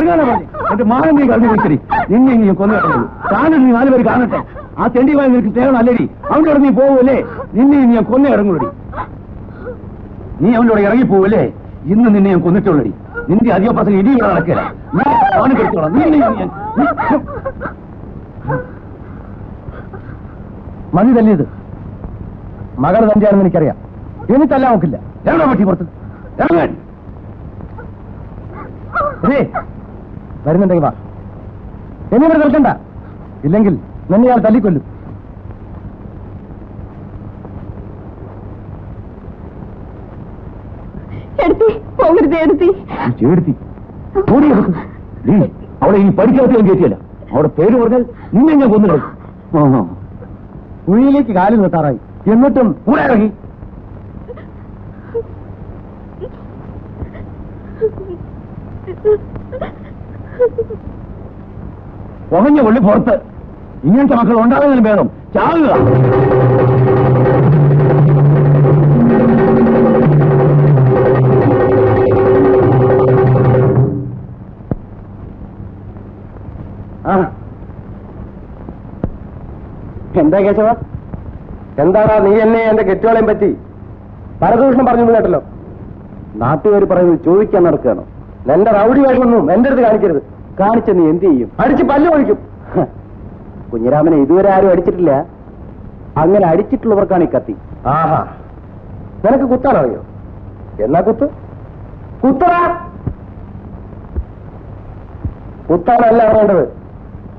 എന്റെ മാനം നീ കളഞ്ഞു വിളിച്ചടി. നിന്നെ നീ കൊന്നു കിടന്നത് കാണുന്നു. നീ 4 പേര് കാണട്ടെ. ആ തെണ്ടിയുമായി നിനക്ക് സ്നേഹം അല്ലടി. അവൻ്റെ നീ പോവല്ലേ? നിന്നെ ഞാൻ കൊന്നു ഇറങ്ങുള്ളടി. നീ അവനോട് ഇറങ്ങിപ്പോവല്ലേ? ഇന്ന് നിന്നെ ഞാൻ കൊന്നിട്ടുള്ളടി. നിന്റെ അധിക പ്രസംഗം ഇടിയുടെ നടക്കില്ല. നീ അവന് കെടുത്തോളാം. മതി തല്ലിയത് മകൾ തന്നെയാണെന്ന് എനിക്കറിയാം. എന്നിട്ടല്ല നോക്കില്ല. എവിടെ പറ്റി പുറത്ത് ഇറങ്ങാൻ വരുന്നുണ്ടെങ്കിൽ വാ. എന്നിവിടെ നിൽക്കണ്ട. ഇല്ലെങ്കിൽ നിന്നെ ഞാൻ തല്ലിക്കൊല്ലും. അവിടെ ഇനി പഠിക്കാത്ത കയറ്റിയല്ല. അവിടെ പേര് പറഞ്ഞാൽ നിന്നെ ഞാൻ കൊന്നു. കുഴിയിലേക്ക് കാലിൽ നിർത്താറായി. എന്നിട്ടും കൂടെ ഇറങ്ങി. പുകഞ്ഞ കൊള്ളി പുറത്ത്. ഇങ്ങനത്തെ മക്കൾ ഉണ്ടാകുന്നതിന് ഭേദം ചാകുക. എന്താ കേശവ? എന്താടാ നീ എന്നെ എന്റെ കെട്ടുകളെയും പറ്റി പരദൂഷണം പറഞ്ഞു കേട്ടല്ലോ. നാട്ടുകാർ പറയുന്നത് ചോദിക്കാൻ നടക്കുകയാണോ? എന്റെ റൗഡി വേഷമൊന്നും എന്റെ അടുത്ത് കാണിക്കരുത്. കാണിച്ച നീ എന്ത് ചെയ്യും? അടിച്ച് പല്ല് ഒഴിക്കും. കുഞ്ഞിരാമനെ ഇതുവരെ ആരും അടിച്ചിട്ടില്ല. അങ്ങനെ അടിച്ചിട്ടുള്ളവർക്കാണ് ഈ കത്തി. ആഹാ, നിനക്ക് കുത്താനറിയോ? എന്നാ കുത്ത്. കുത്തറാ. കുത്താനല്ല പറയേണ്ടത്,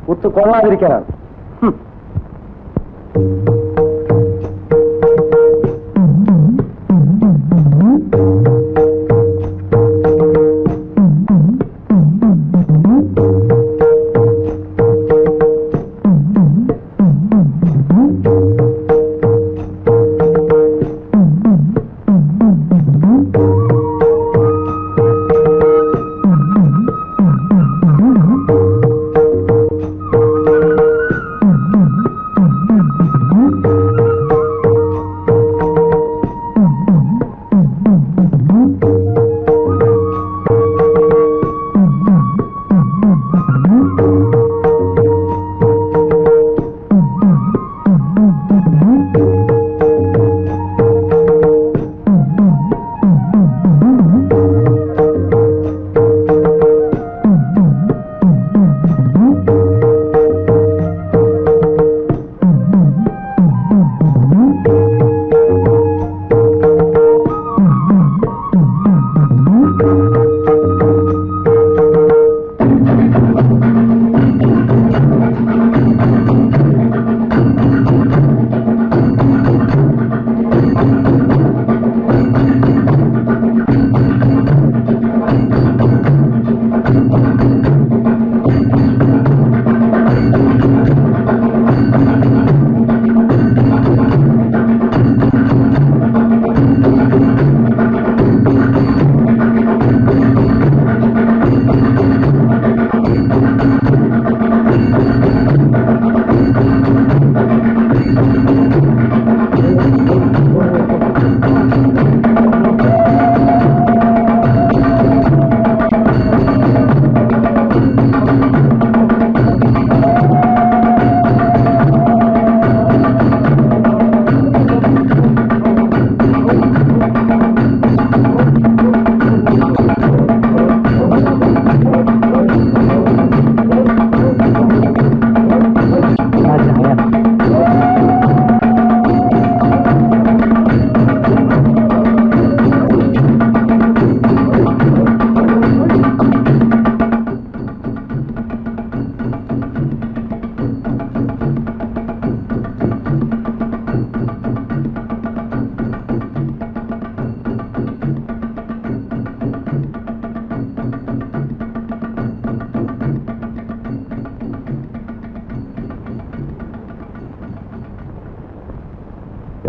കുത്ത് കൊള്ളാതിരിക്കാനാണ്.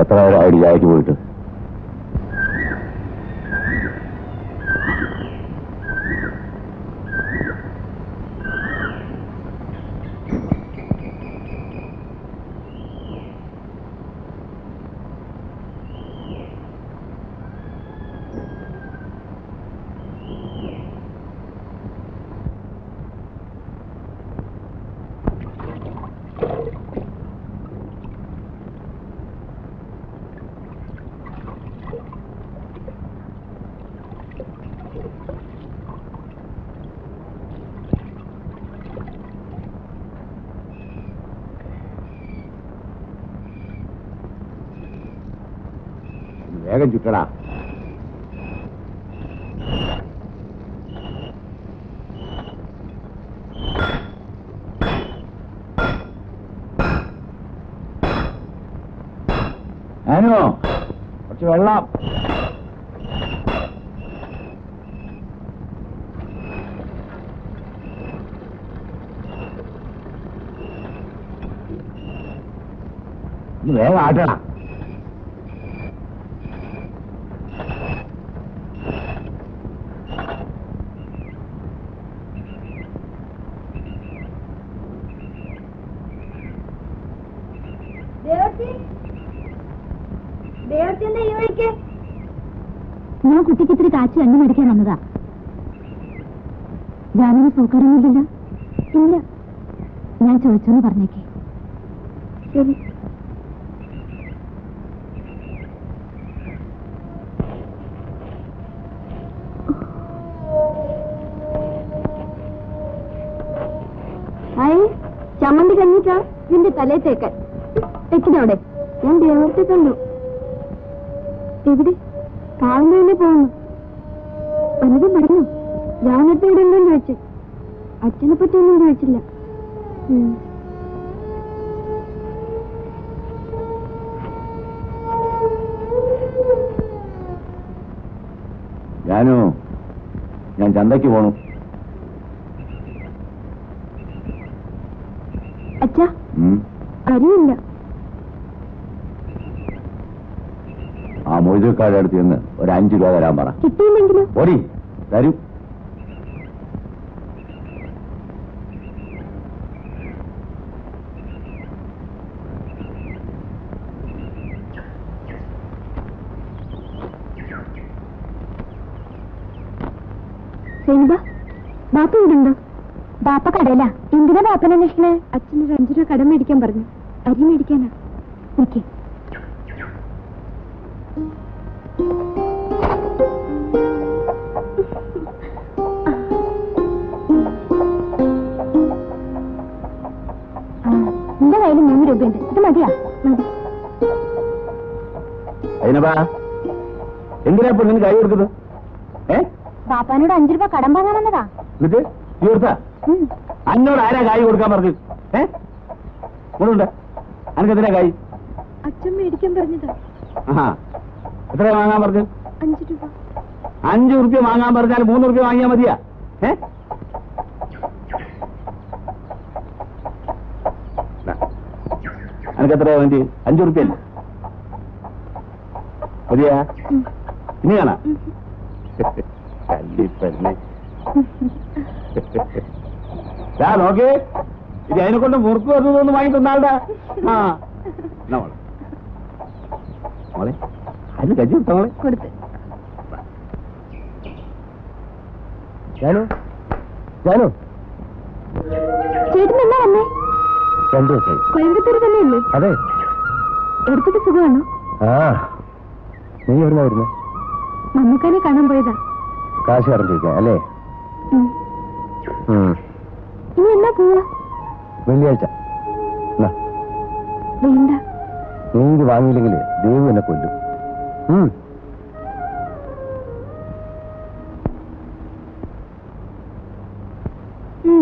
എത്ര നേരം ചായക്ക് പോയിട്ട്? വേഗം ചുറ്റടാ. ഞാനോ കുറച്ച് വെള്ളം. വേഗം ആട്ടണം. ഞാൻ കുട്ടിക്ക് ഇത്തിരി കാച്ചി എണ്ണ മേടിക്കാൻ വന്നതാ. ഞാനൊന്ന് സൂക്കാരൊന്നുമില്ലല്ലോ? ഇല്ല. ഞാൻ ചോദിച്ചോന്ന് പറഞ്ഞേക്കേ. ശരി. ഹായ്, ചമ്മന്തി കഞ്ഞിട്ടാ നിന്റെ തലേ തേക്കാൻ. തെക്കിനവിടെ ഞാൻ ദേവത്തെ കണ്ടു. എവിടെ? കാവിന്റെ തന്നെ പോകുന്നു. വല്ലതും പറഞ്ഞു? ഞാനത്തെ ഇവിടെ ഉണ്ടോന്ന് ചോദിച്ചു. അച്ഛനെ പറ്റി ഒന്നും ചോദിച്ചില്ല. ഞാനോ ഞാൻ ചന്തയ്ക്ക് പോണു. അച്ഛാ, അറിയില്ല. ആ മൊയ്തക്കാരുടെ അടുത്ത് ചെന്ന് ഒരു 5 രൂപ തരാൻ പറ. കിട്ടിയില്ലെങ്കിലോ? ഓടി തരും. ബാപ്പ ഇവിടുണ്ടോ? ബാപ്പ കടയില. എന്തിനാ ബാപ്പനെ അന്വേഷണേ? അച്ഛനൊരു 5 രൂപ കടം മേടിക്കാൻ പറഞ്ഞു. അരി മേടിക്കാനാ. ഓക്കെ. എന്റെ കയ്യിൽ 3 രൂപയുണ്ട്. ഇത് മതിയാ? മതി. എന്തിനാ പെണ്ണിന് കൈ കൊടുക്കുന്നത്? ബാപ്പാനോട് 5 രൂപ കടം വാങ്ങാൻ വന്നതാ. എന്നിട്ട് നീ കൊടുത്താ? അന്നോട് ആരാ കായ് കൊടുക്കാൻ പറഞ്ഞു? കൊണ്ടുണ്ട്. അനക്കെന്തിനാ കായ്? അച്ഛൻ മേടിക്കാൻ പറഞ്ഞതാ. എത്രയാ വാങ്ങാൻ പറഞ്ഞു? 5 രൂപ. 5 റുപ്യ വാങ്ങാൻ പറഞ്ഞാൽ 3 റുപ്യ വാങ്ങിയാ മതിയാ? അനക്ക് എത്രയാ വേണ്ടി? 5 റുപ്യ മതിയാ? ഇനി കാണാ കല്ലിപ്പന്നെ. നോക്കേ, ഇത് അതിനെ കൊണ്ട് മുറുക്ക് വരുന്നതൊന്ന് വാങ്ങി തന്നാളുടെ. മോളെ അതിന് കജ്ജി കൊടുത്ത മോളെ കൊടുത്ത്. ജാനു, ജാനു, ചേട്ടൻ എന്നാ വന്നേ? 2 ദിവസമായി. കോയമ്പത്തൂർ തന്നെയല്ലേ? അതെ. എടുത്തിട്ട് സുഖമാണോ? നീ എവിടുന്നാ വരുന്നത്? മമ്മൂക്കാനെ കാണാൻ പോയതാ. കാശ് കറണ്ടിരിക്കാം അല്ലേ? ഇനി എന്നാ പോവാ? വെള്ളിയാഴ്ച. വേണ്ട. നീ ഇത് വാങ്ങിയില്ലെങ്കിൽ ദൈവം എന്നെ കൊല്ലും.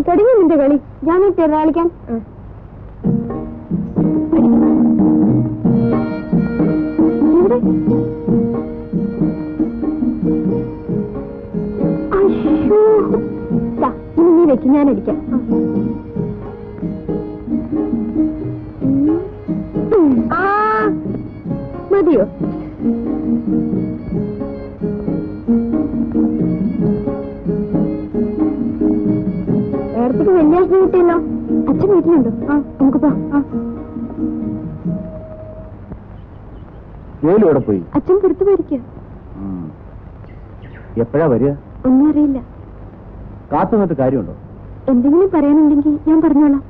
തുടങ്ങി നിന്റെ കളി. ഞാൻ തിരുനാളിക്കാൻ. ഇനി നീ വെക്കും, ഞാൻ അടിക്കാം. മതിയോ? നേരത്തേക്ക് വെള്ളിയാഴ്ച കിട്ടിയല്ലോ. അച്ഛൻ വീട്ടിലുണ്ടോ? നമുക്ക് പോ. ജോലിയോടെ പോയി. അച്ഛൻ പുറത്തു പോയിരിക്കുക. എപ്പോഴാ വരിക? ഒന്നും അറിയില്ല. കാത്തു നിന്നിട്ട് കാര്യമുണ്ടോ? എന്തെങ്കിലും പറയാനുണ്ടെങ്കിൽ ഞാൻ പറഞ്ഞോളാം.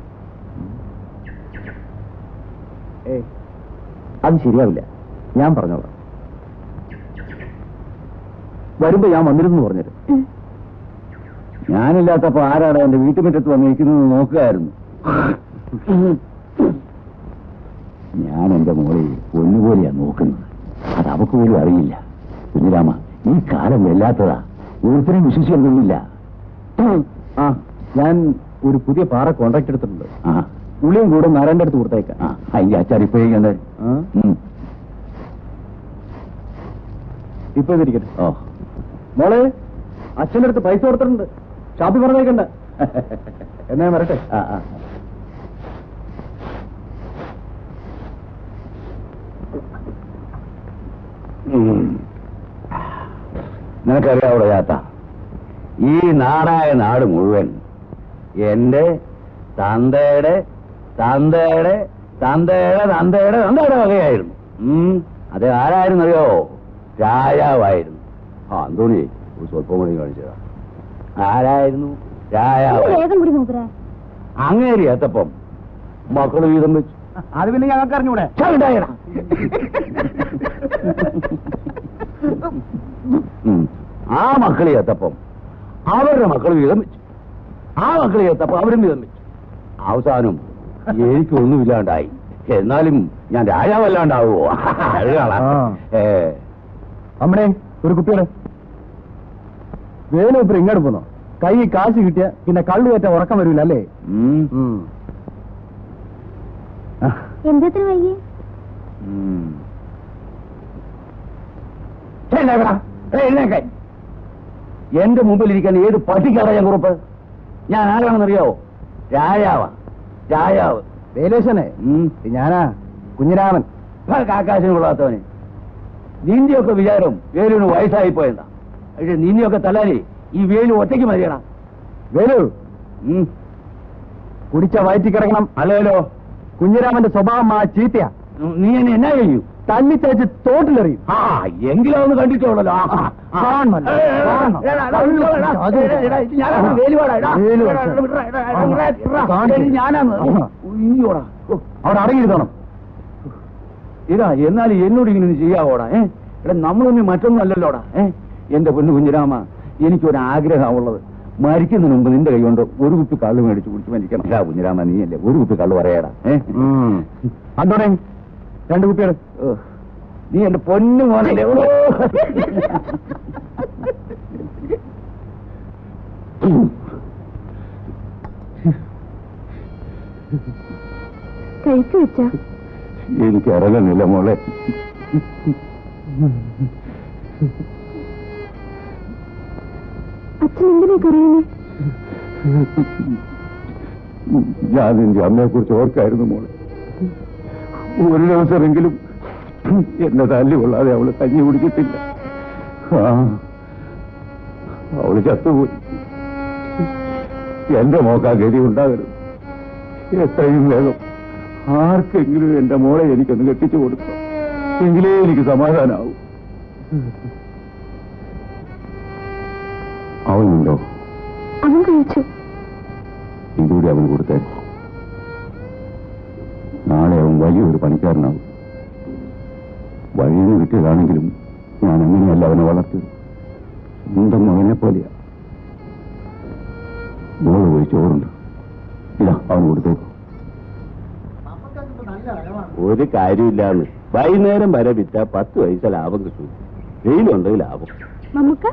അത് ശരിയാവില്ല, ഞാൻ പറഞ്ഞോളാം. വരുമ്പോ ഞാൻ വന്നിരുന്നു പറഞ്ഞത്. ഞാനില്ലാത്തപ്പോ ആരാണ് എന്റെ വീട്ടുമുറ്റത്ത് വന്നിരിക്കുന്നത് നോക്കുകയായിരുന്നു. ഞാൻ എന്റെ മോളെ ഒന്നുപോലെയാ നോക്കുന്നത്. അത് അവക്ക് പോലും അറിയില്ല. കുഞ്ഞിരാമ, ഈ കാലം വല്ലാത്തതാ, ഒരുത്തരും വിശ്വസിക്കൊന്നുമില്ല. ആ, ഞാൻ ഒരു പുതിയ പാറ കോൺട്രാക്ട് എടുത്തിട്ടുണ്ട്. ആ, ഉള്ളിയും കൂടെ നാരായണന്റെ അടുത്ത് കൊടുത്തേക്കാം. അതിന്റെ അച്ചാരിപ്പോഴേ ഇപ്പൊ ഇതിരിക്കട്ടെ. ഓ, മോളെ, അച്ഛൻ്റെ അടുത്ത് പൈസ കൊടുത്തിട്ടുണ്ട്, ഷാപ്പിൽ പറഞ്ഞേക്കണ്ട. എന്നാ ഞാൻ വരട്ടെ. നിനക്കറിയാവിടെ ചാത്ത, ഈ നാടായ നാട് മുഴുവൻ എന്റെ തന്തയുടെ തന്തയുടെ തന്തയുടെ തന്തയുടെ തന്തയുടെ വകയായിരുന്നു. അത് ആരായിരുന്നറിയോ? രാജാവായിരുന്നു. ആ, അന്തോണി ഒരു സ്വല്പം കൂടി കാണിച്ചതാ. ആരായിരുന്നു? രാജാവ്. അങ്ങേരി എത്തപ്പം മക്കള് വീതം വെച്ചു. അത് പിന്നെ ഞങ്ങൾക്ക് അറിഞ്ഞൂടെ? ആ മക്കളി എത്തപ്പം അവരുടെ മക്കൾ വീതം വെച്ചു. ആ മക്കളി എത്തപ്പം അവരും വീതം വെച്ചു. അവസാനം എനിക്കൊന്നുമില്ലാണ്ടായി. എന്നാലും ഞാൻ രാജാവല്ലാണ്ടാവുമോ? അമ്മടെ ഒരു കുട്ടിയുടെ വേണു ഇപ്പൊ ഇങ്ങോട്ട് പോന്നോ? കൈ കാശ് കിട്ടിയ പിന്നെ കള്ളു കയറ്റ ഉറക്കം വരൂല അല്ലേ? എന്തെത്ര വൈകി? എന്റെ മുമ്പിലിരിക്കാൻ ഏത് പട്ടിക്കാരാ ഞാൻ കുറുപ്പ്? ഞാൻ ആരാണെന്നറിയാവോ? രാജാവാ, രാജാവ്. വേലേശനെ ഞാനാ കുഞ്ഞിരാമൻ. കാക്കാശിന് കൊള്ളാത്തവന്. നിന്റെയൊക്കെ വിചാരം വേലുവിന് വയസ്സായി പോയെന്നാ. പക്ഷെ നിന്നെയൊക്കെ തല്ലാനേ ഈ വേലു ഒറ്റയ്ക്ക് മതിയടാ. വേലു കുടിച്ച വയറ്റി കിടക്കണം. അല്ലല്ലോ, കുഞ്ഞിരാമന്റെ സ്വഭാവം ആ ചീത്തയാ. നീ എന്നെ എന്നാ ചെയ്യൂ? തല്ലിച്ചേച്ച് തോട്ടിലെറിയും. ആ, എങ്കിലും ഒന്ന് കണ്ടിട്ടുള്ളല്ലോ. ഞാനാണ് അവിടെ അടങ്ങിയിരുത്തണം. ഇതാ, എന്നാലും എന്നോട് ഇങ്ങനെ ചെയ്യാവോടാ? എടാ, നമ്മളൊന്നും മറ്റൊന്നും അല്ലല്ലോടാ. എന്റെ പൊന്നു കുഞ്ഞിരാമ, എനിക്കൊരാഗ്രഹമുള്ളത്, മരിക്കുന്നതിന് മുമ്പ് നിന്റെ കൈ കൊണ്ട് ഒരു കുപ്പി കള്ള് മേടിച്ച് കുടിച്ച് മരിക്കണം. കുഞ്ഞിരാമ, നീയല്ലേ ഒരു കുപ്പി കള്ള് പറയാടാ. അന്തോണേ, 2 കുപ്പികൾ. നീ എന്റെ പൊന്നു മോനല്ലേ. കഴിച്ചു വെച്ച എനിക്ക് ഇറങ്ങുന്നില്ല മോളെ. അച്ഛൻ എന്തിനാ കറിയുന്നേ? ഞാൻ നിന്റെ അമ്മയെ കുറിച്ച് ഓർക്കായിരുന്നു മോളെ. ഒരു ദിവസമെങ്കിലും എന്നെ തല്ലി കൊള്ളാതെ അവള് കഞ്ഞി കുടിക്കത്തില്ല. അവള് ചത്തുപോയി. എന്റെ മോക്കാ ഗതി ഉണ്ടാകരുത്. എത്രയും വേഗം ആർക്കെങ്കിലും എന്റെ മോളെ എനിക്കൊന്ന് കെട്ടിച്ചു കൊടുക്കാം, എങ്കിലേ എനിക്ക് സമാധാനാവും. അവനുണ്ടോ? അവൻ കഴിച്ചു. ഇതുകൂടി അവൻ കൊടുത്തേ. നാളെ അവൻ വലിയൊരു പണിക്കാരനാവും. വഴിയിൽ നിന്ന് കിട്ടിയതാണെങ്കിലും ഞാൻ അങ്ങനെയല്ല അവനെ വളർത്തിയത്. സ്വന്തം മകനെ പോലെയാ. മോള് പോയി ചോറുണ്ട്, ഇതാ അവൻ കൊടുത്തേക്കും. ഒരു കാര്യമില്ലാന്ന്. വൈകുന്നേരം വരെ വിറ്റ 10 പൈസ ലാഭം കിട്ടും. വെയിലുണ്ട് ലാഭം. നമുക്ക്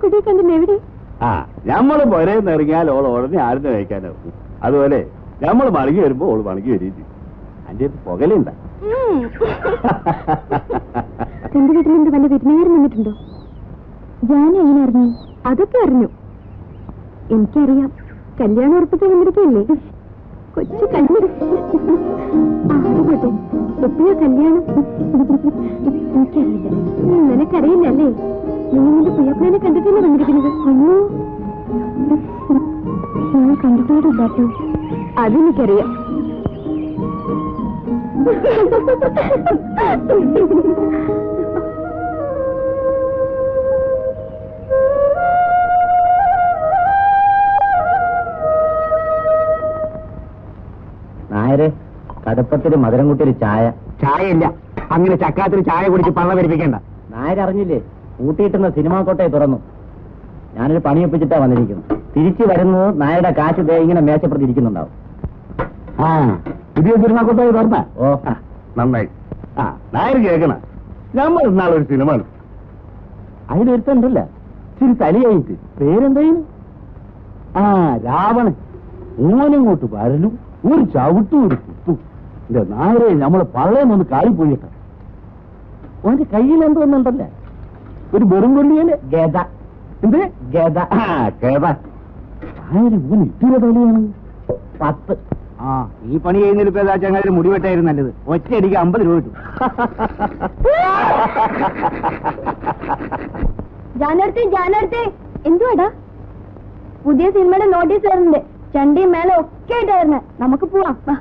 കുട്ടിയെ കണ്ടില്ല. എവിടെ? ഞമ്മള് പുരേന്ന് ഇറങ്ങിയാൽ ഓൾ ഉടനെ ആരും കഴിക്കാനാവും. അതുപോലെ ഞമ്മള് മടങ്ങി വരുമ്പോ ഓള് മടങ്ങി വരും. അതിന്റെ പുകലുണ്ട. എന്റെ വീട്ടിലെന്ത് വല്ല വിരുന്നുകാരൻ വന്നിട്ടുണ്ടോ? ഞാൻ എങ്ങനെ അറിഞ്ഞു? അതൊക്കെ അറിഞ്ഞു. എനിക്കറിയാം, കല്യാണം ഉറപ്പിക്കാൻ വന്നിരിക്കല്ലേ. കൊച്ചു കല്ല്. ആദ്യപോട്ടെ എപ്പോഴാ കല്യാണം? എനിക്കറിയില്ല. നിനക്കറിയില്ല അല്ലേ? നിങ്ങൾ നിന്റെ പുയ്യപ്പനെ കണ്ടിട്ടല്ലേ വന്നിരിക്കുന്നത്? അയ്യോ, ഞാൻ കണ്ടിട്ടില്ലാട്ടോ. അതെനിക്കറിയാം. നായരെ, കടപ്പത്തിന് മധുരം കൂട്ടി ഒരു ചായ. ചായയില്ല. അങ്ങനെ ചക്കാത്തിന് ചായ കുടിച്ച് പള്ള വരിപ്പിക്കണ്ട. നായരറിഞ്ഞില്ലേ, കൂട്ടിയിട്ടുന്ന സിനിമാ കോട്ടയെ തുറന്നു. ഞാനൊരു പണിയൊപ്പിച്ചിട്ടാ വന്നിരിക്കുന്നു. തിരിച്ചു വരുന്നത് നായരുടെ കാശ് ഇങ്ങനെ മേശപ്പുറത്ത് ഇരിക്കുന്നുണ്ടാവും. പുതിയ സിനിമാ കോട്ടയെ തുറന്ന? ഓ, നന്നായി. ആ നായർ കേൾക്കണ നമ്മൾ ഇന്നാളൊരു സിനിമ അതിലൊരുത്തണ്ടല്ല ഇച്ചിരി തലയായിട്ട് പേരെന്തായിരുന്നു ആ രാവണൻ ഓനിങ്ങോട്ട് വരലും ഒരു ചവിട്ടും ഒരു കുത്തും എന്റെ നായരെ നമ്മളെ പള്ളയെന്നൊന്ന് കാളിപ്പോയിട്ട ഓന്റെ കയ്യിൽ എന്തോന്നുണ്ടല്ലേ ഒരു വെറും കൊള്ളിയല്ലേ ഗത എന്ത് ഗത ആ ഗത നായര് ഓന് ഇത്തിരി തലയാണ് 10 ആ ഈ പണി ചെയ്യുന്നതിൽ ഇപ്പൊ ഏതാ ചങ്ങാതി മുടിവെട്ടായിരുന്നു നല്ലത് ഒറ്റയടിക്ക് 50 രൂപ കിട്ടും ജാനടുത്ത് എന്തുവാടാ പുതിയ സിനിമയുടെ നോട്ടീസ് വരുന്നുണ്ട് ചണ്ടിയും മേലെ ഒക്കെ ആയിട്ടായിരുന്നു നമുക്ക് പോവാം വാ.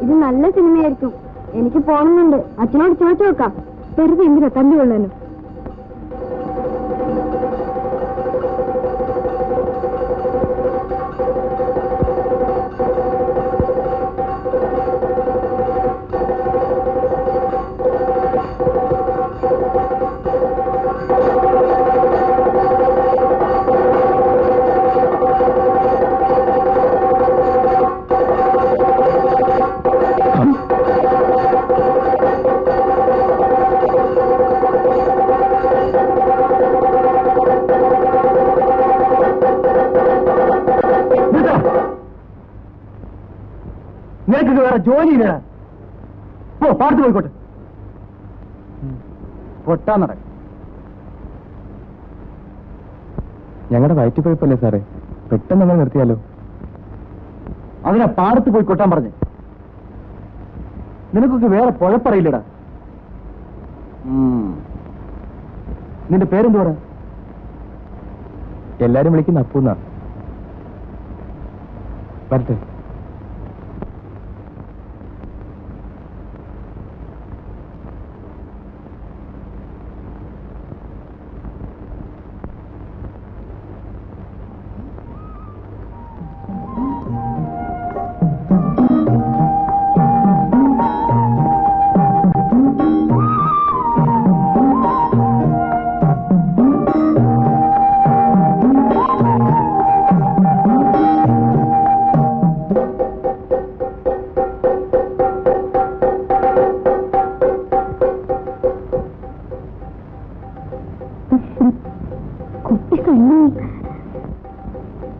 ഇത് നല്ല സിനിമയായിരിക്കും എനിക്ക് പോകണമെന്നുണ്ട് അച്ഛനോട് ചോദിച്ചു നോക്കാം വെറുതെ എന്തിനാ തല്ലുകൊള്ളാനും നിനക്ക് വേറെ ജോലിയില്ല പോ പാടത്ത് പോയിക്കോട്ടെ പൊട്ടാ നട ഞങ്ങളുടെ വയറ്റുപഴുപ്പല്ലേ സാറേ പെട്ടെന്ന് നമ്മൾ നിർത്തിയാലോ അതിനാ പാടത്ത് പോയി കൊട്ടാൻ പറഞ്ഞേ നിനക്കൊക്കെ വേറെ പൊഴപ്പറയില്ലടാ നിന്റെ പേരെന്തുവാ എല്ലാരും വിളിക്കുന്ന അപ്പൂന്നാ വരട്ടെ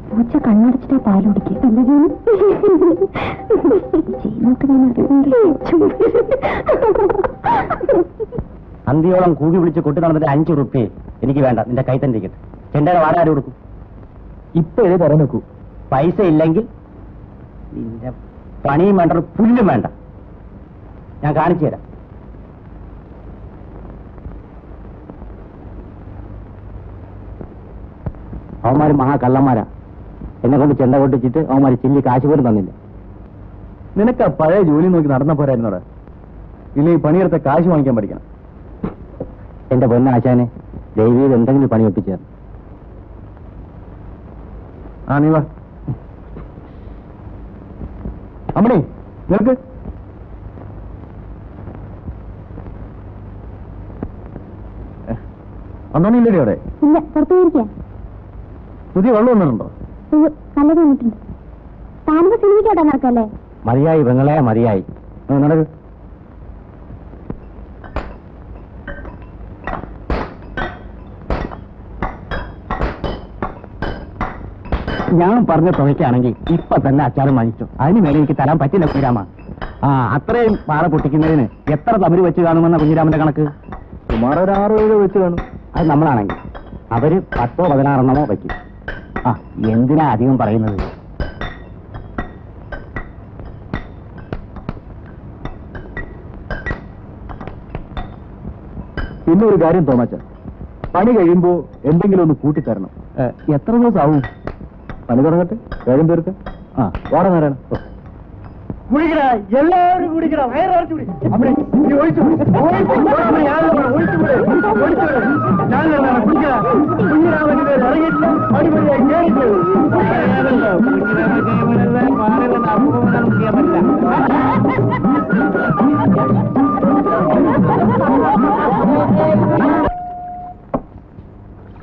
പൂച്ച കണ്ണടച്ചിട്ടേ പാല് കുടിക്കുക അന്തിയോളം കൂടി വിളിച്ച് കൊട്ടി നടന്നിട്ട് 5 റുപ്യ എനിക്ക് വേണ്ട നിന്റെ കൈ തന്നെ ഇരിക്കട്ടെ ചെണ്ടയുടെ വാട ആര് കൊടുക്കും ഇപ്പൊ ഇത് തരാൻ നോക്കൂ പൈസ ഇല്ലെങ്കിൽ നിന്റെ പണിയും വേണ്ട ഒരു പുല്ലും വേണ്ട ഞാൻ കാണിച്ചു തരാം അവന്മാര് മഹാകള്ളന്മാരാ എന്നെ കൊണ്ട് ചെണ്ട കൊട്ടിച്ചിട്ട് അവന്മാര് ചില്ലി കാശ് പോലും തന്നില്ല നിനക്ക് ആ പഴയ ജോലി നോക്കി നടന്ന പോരായിരുന്നോടെ ഇല്ലെങ്കിൽ പണിയെടുത്ത കാശ് വാങ്ങിക്കാൻ പഠിക്കണം എന്റെ പൊന്നാശാനെ ദൈവീത് എന്തെങ്കിലും പണി ഒപ്പിച്ചേർന്നു ആ നീ വാ അമ്മണി നിനക്ക് അന്നോണില്ലേ അവിടെ ഇല്ല പുറത്തു പോയിരിക്കാം പുതിയ വെള്ളം ഒന്നുണ്ടോ നല്ല തോന്നിട്ടുണ്ട് താനിപ്പോ സിനിമയ്ക്കോട്ടെ നടക്കല്ലേ മതിയായി പെങ്ങളെ മതിയായി നടക്ക് ഞാൻ പറഞ്ഞ തുകയ്ക്കാണെങ്കിൽ ഇപ്പൊ തന്നെ അച്ചാരം വാങ്ങിച്ചു. അതിന് മേലെ എനിക്ക് തരാൻ പറ്റില്ല കുഞ്ഞിരാമ. അത്രയും പാറ പൊട്ടിക്കുന്നതിന് എത്ര തമിഴ് വെച്ച് കാണുമെന്ന കുഞ്ഞിരാമന്റെ കണക്ക്? സുമാർ ഒരു 6-7 വെച്ച് കാണും. അത് നമ്മളാണെങ്കിൽ അവര് 10-16 വയ്ക്കും. എന്തിനാ അധികം പറയുന്നത്? പിന്നെ ഒരു കാര്യം തോമാച്ച, പണി കഴിയുമ്പോ എന്തെങ്കിലും ഒന്ന് കൂട്ടിത്തരണം. എത്ര ദിവസം ആവും? പണി തുടങ്ങട്ടെ, വേഗം തീർക്കാം. വാട നേരാണ്. എല്ലാവരും കുടിക്കണ വയറിറച്ചു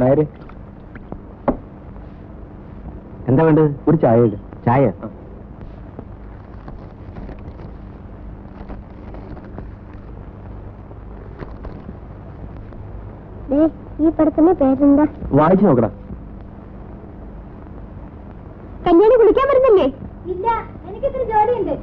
നേരെ എന്താ വേണ്ടത്? ഒരു ചായ. ചായ ഈ പടത്തിന്റെ പേരെന്താ? വായിച്ചു നോക്കടാ. കല്യാണി കുളിക്കാൻ വരുന്നില്ലേ? ഇല്ല, എനിക്കിത്ര ജോലിയുണ്ട്.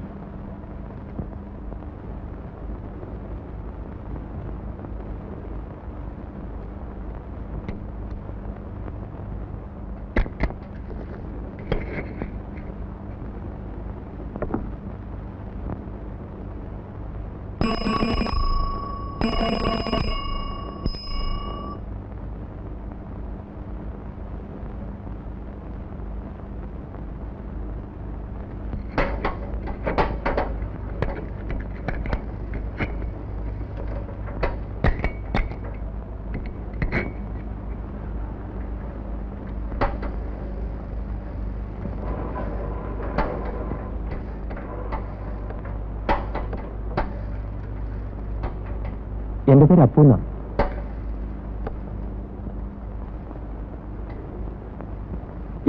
എന്റെ പേര് അപ്പൂന്ന.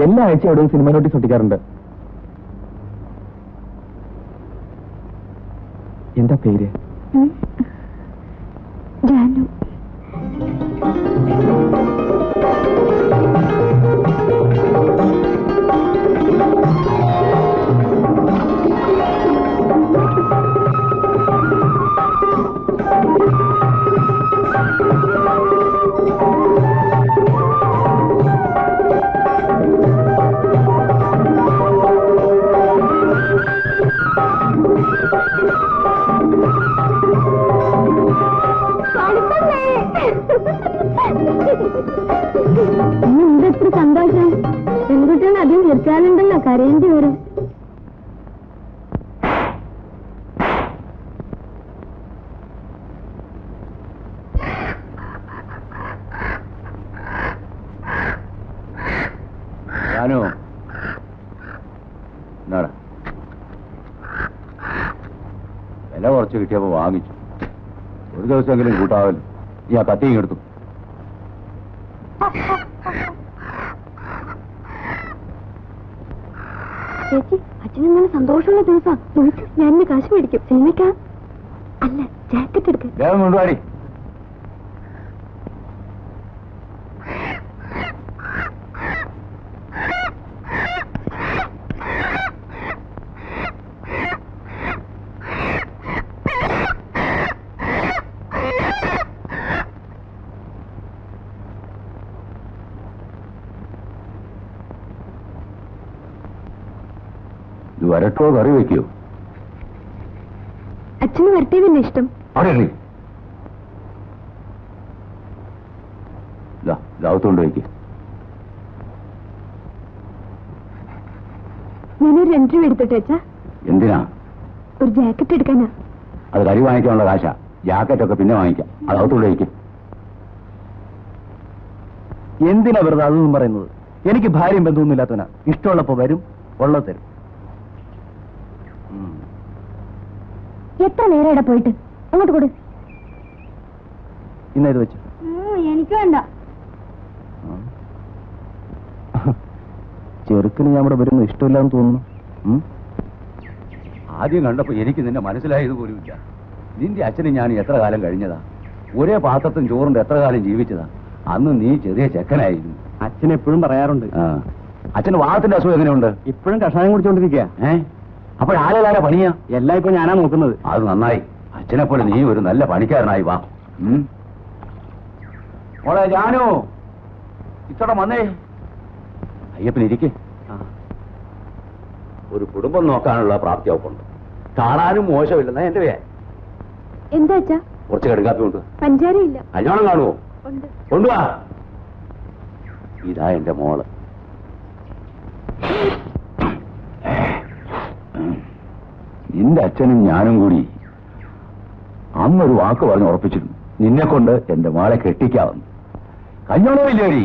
എല്ലാ ആഴ്ച എവിടെയും സിനിമ നോട്ടീസ് ഒട്ടിക്കാറുണ്ട്. എന്താ പേര്? ജാനു. എന്തെത്ര സന്തോഷം. പെൺകുട്ടികൾ അധികം നിർത്താനുണ്ടല്ലോ, കരയേണ്ടി വരും. വില കുറച്ച് കിട്ടിയപ്പോ വാങ്ങിച്ചു. ഒരു ദിവസമെങ്കിലും കൂട്ടാവല്ലോ. ഈ ആ കത്തി എടുത്തു. ചേച്ചി, അച്ഛനിങ്ങനെ സന്തോഷമുള്ള ദിവസം ഞാൻ കാശ് മേടിക്കും. സിനിമയ്ക്കാ അല്ല, ജാക്കറ്റ് എടുക്കാൻ. വേഗം കൊണ്ടുപാടി. വരട്ടോ കറി വെക്കോ? അച്ഛന് വരട്ടിയതല്ലേ ഇഷ്ടം. ലാവത്തോണ്ട് വയ്ക്ക്. ഞാനൊരു 2 രൂപ എടുത്തിട്ട് അച്ഛാ. എന്തിനാ? ഒരു ജാക്കറ്റ് എടുക്കാനാ. അത് കറി വാങ്ങിക്കാനുള്ള കാശാ. ജാക്കറ്റൊക്കെ പിന്നെ വാങ്ങിക്കാം. അത് അകത്തോണ്ട് വയ്ക്ക്. എന്തിനാ വെറുതെ അതൊന്നും പറയുന്നത്? എനിക്ക് ഭാര്യയും ബന്ധമൊന്നും ഇല്ലാത്തവനാ. ഇഷ്ടമുള്ളപ്പോ വരും, ഉള്ളത് തരും. എത്ര നേരം ഇവിടെ പോയിട്ട് അങ്ങോട്ട് കൊടു. ഇന്ന് ഇത് വെച്ചു. എനിക്ക് വേണ്ട. ചെറുക്കിന് ഞാൻ ഇവിടെ വരുന്നത് ഇഷ്ടമില്ലാന്ന് തോന്നുന്നു. ആദ്യം കണ്ടപ്പോ എനിക്ക് നിന്നെ മനസ്സിലായത് പോലുമില്ല. നിന്റെ അച്ഛനും ഞാൻ എത്ര കാലം കഴിഞ്ഞതാ. ഒരേ പാത്രത്തും ചോറുണ്ട് എത്ര കാലം ജീവിച്ചതാ. അന്ന് നീ ചെറിയ ചെക്കനായിരുന്നു. അച്ഛൻ എപ്പോഴും പറയാറുണ്ട്. അച്ഛന് വാദത്തിന്റെ അസുഖം എങ്ങനെയുണ്ട്? ഇപ്പോഴും കഷായം കുടിച്ചോണ്ടിരിക്കുക. അപ്പോഴാരാ പണിയാ? എല്ലാം ഇപ്പൊ ഞാനാ നോക്കുന്നത്. അത് നന്നായി. അച്ഛനെ പോലെ നീ ഒരു നല്ല പണിക്കാരനായി വാ. മോളെ ജാനു, ഇത്തോടെ വന്നേ. അയ്യപ്പനിരിക്കേ. ഒരു കുടുംബം നോക്കാനുള്ള പ്രാപ്തി അവക്കുണ്ട്. കാണാനും മോശമില്ലെന്നാ എന്റെ പേര്. എന്താ അച്ഛാ? കുറച്ച് കടുകാപ്പി ഉണ്ട്. പഞ്ചാരയില്ല. കല്യാണം കാണുവോ? ഉണ്ട്. കൊണ്ടുവാ. ഇതാ എന്റെ മോള്. നിന്റെ അച്ഛനും ഞാനും കൂടി അന്നൊരു വാക്ക് പറഞ്ഞ് ഉറപ്പിച്ചിരുന്നു, നിന്നെ കൊണ്ട് എന്റെ മോളെ കെട്ടിക്കാവുന്നു. കല്യാണവും ഇല്ലേടി?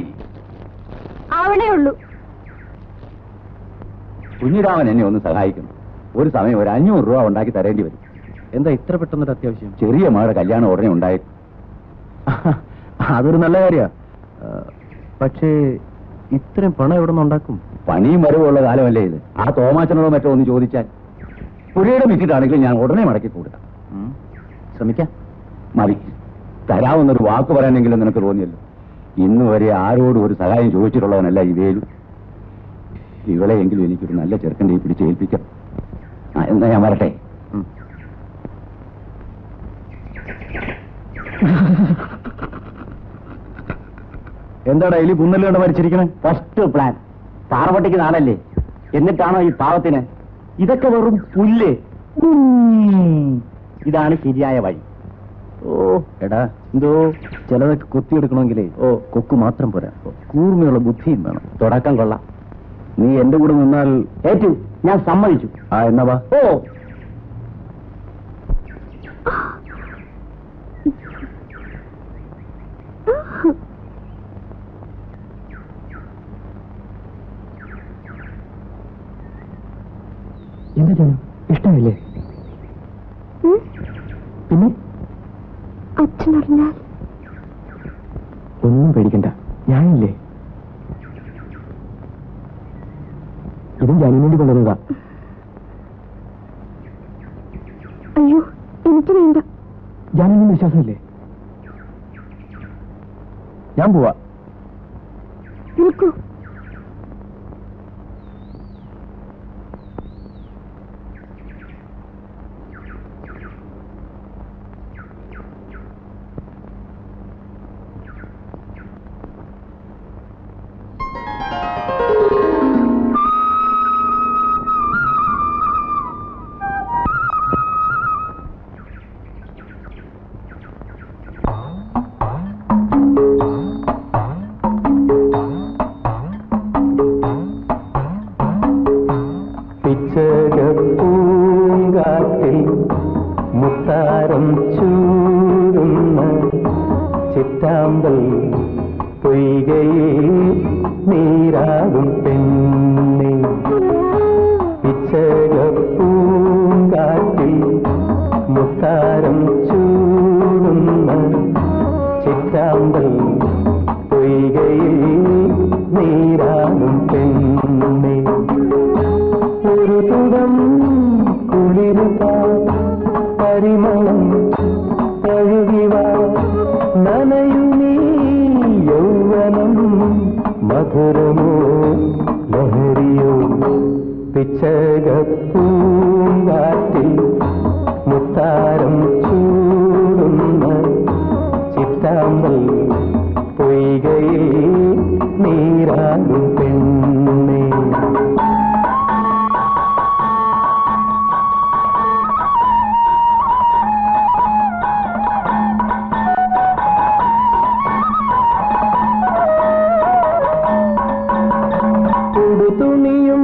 അവിടെ ഉള്ളൂ. കുഞ്ഞിരാമൻ എന്നെ ഒന്ന് സഹായിക്കണം. ഒരു സമയം ഒരു 500 രൂപ ഉണ്ടാക്കി തരേണ്ടി വരും. എന്താ ഇത്ര പെട്ടെന്നൊരു അത്യാവശ്യം? ചെറിയ മകളുടെ കല്യാണം ഉടനെ ഉണ്ടായിരുന്നു. അതൊരു നല്ല കാര്യ. പക്ഷേ ഇത്രയും പണം എവിടെ നിന്ന് ഉണ്ടാക്കും? പണിയും വരവുള്ള കാലമല്ലേ ഇത്. ആ തോമാച്ചനോടോ മറ്റോ ഒന്ന് ചോദിച്ചാൽ. പുരയുടെ വിറ്റിട്ടാണെങ്കിൽ ഞാൻ ഉടനെ മടക്കി കൊടുക്കാം. ശ്രമിക്കാം. മതി. തരാവുന്നൊരു വാക്ക് പറയാനെങ്കിലും നിനക്ക് തോന്നിയല്ലോ. ഇന്ന് വരെ ആരോടും ഒരു സഹായം ചോദിച്ചിട്ടുള്ളവനല്ല ഈ വേലു. ഇവളെയെങ്കിലും എനിക്കൊരു നല്ല ചെറുക്കൻ്റെ പിടിച്ച് ഏൽപ്പിക്കണം. എന്നാ ഞാൻ വരട്ടെ. എന്താടാ എലി പുന്നല് കണ്ട് മരിച്ചിരിക്കണേ? First plan. പാറപട്ടിക്ക് നാടല്ലേ, എന്നിട്ടാണോ ഈ പാവത്തിന്? ഇതൊക്കെ വെറും പുല്ല്. ഇതാണ് ശരിയായ വഴി. ഓ എടാ, എന്തോ ചിലതൊക്കെ കൊത്തിയെടുക്കണമെങ്കിലേ കൊക്ക് മാത്രം പോരാ, കൂർമ്മയുള്ള ബുദ്ധിയും വേണം. തുടക്കം കൊള്ളാം. നീ എന്റെ കൂടെ നിന്നാൽ ഏറ്റു, ഞാൻ സമ്മതിച്ചു. എന്നാ വാ. ഓ എന്താ ജനം, ഇഷ്ടമില്ലേ? പിന്നെ അച്ഛനറിഞ്ഞാൽ? ഒന്നും പേടിക്കണ്ട, ഞാനില്ലേ. ഇതും ജാനും വേണ്ടി കൊണ്ടുവന്നതാ. അയ്യോ, എനിക്ക് വേണ്ട. ജാനൊന്നും വിശ്വാസമില്ലേ? ഞാൻ പോവാ. നിൽക്കൂ. പൂങ്കാറ്റിൽ മുത്താരം ചൂടുന്ന ചിറ്റാമ്പൽ പൊയ്കയിൽ നീരാകും പെണ്ണെ. പൂങ്കാറ്റിൽ മുത്താരം ചൂടുന്ന ചിറ്റാമ്പൽ പൊയ്കയിൽ നീരാകും പെണ്ണെ. ഒരു തുടം കുളിരുക പരിമളം തഴുകിവ നനയുനീ യൗവനം മധുരമോ ലഹരിയോ. പിച്ചകപ്പൂങ്കാറ്റിൽ മുത്താരം ചൂടുന്ന ചിറ്റാമ്പൽ പൊയ്കയിൽ നീരാകും പെണ്ണെ. തുണിയും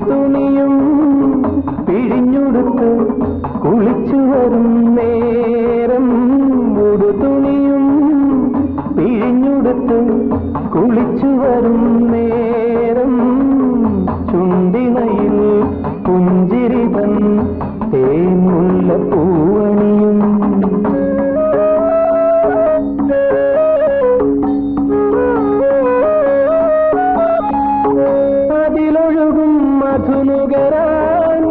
തുണിയും പിഴിഞ്ഞുടുത്ത് കുളിച്ചു വരും നേരം. തുണിയും പിഴിഞ്ഞുടുത്ത് കുളിച്ചു വരും നേരം. ചുണ്ടിനയിൽ പുഞ്ചിരിവൻ തേമുള്ള പൂവണിയും. അതിലൊഴുകും മധുനുകരാൻ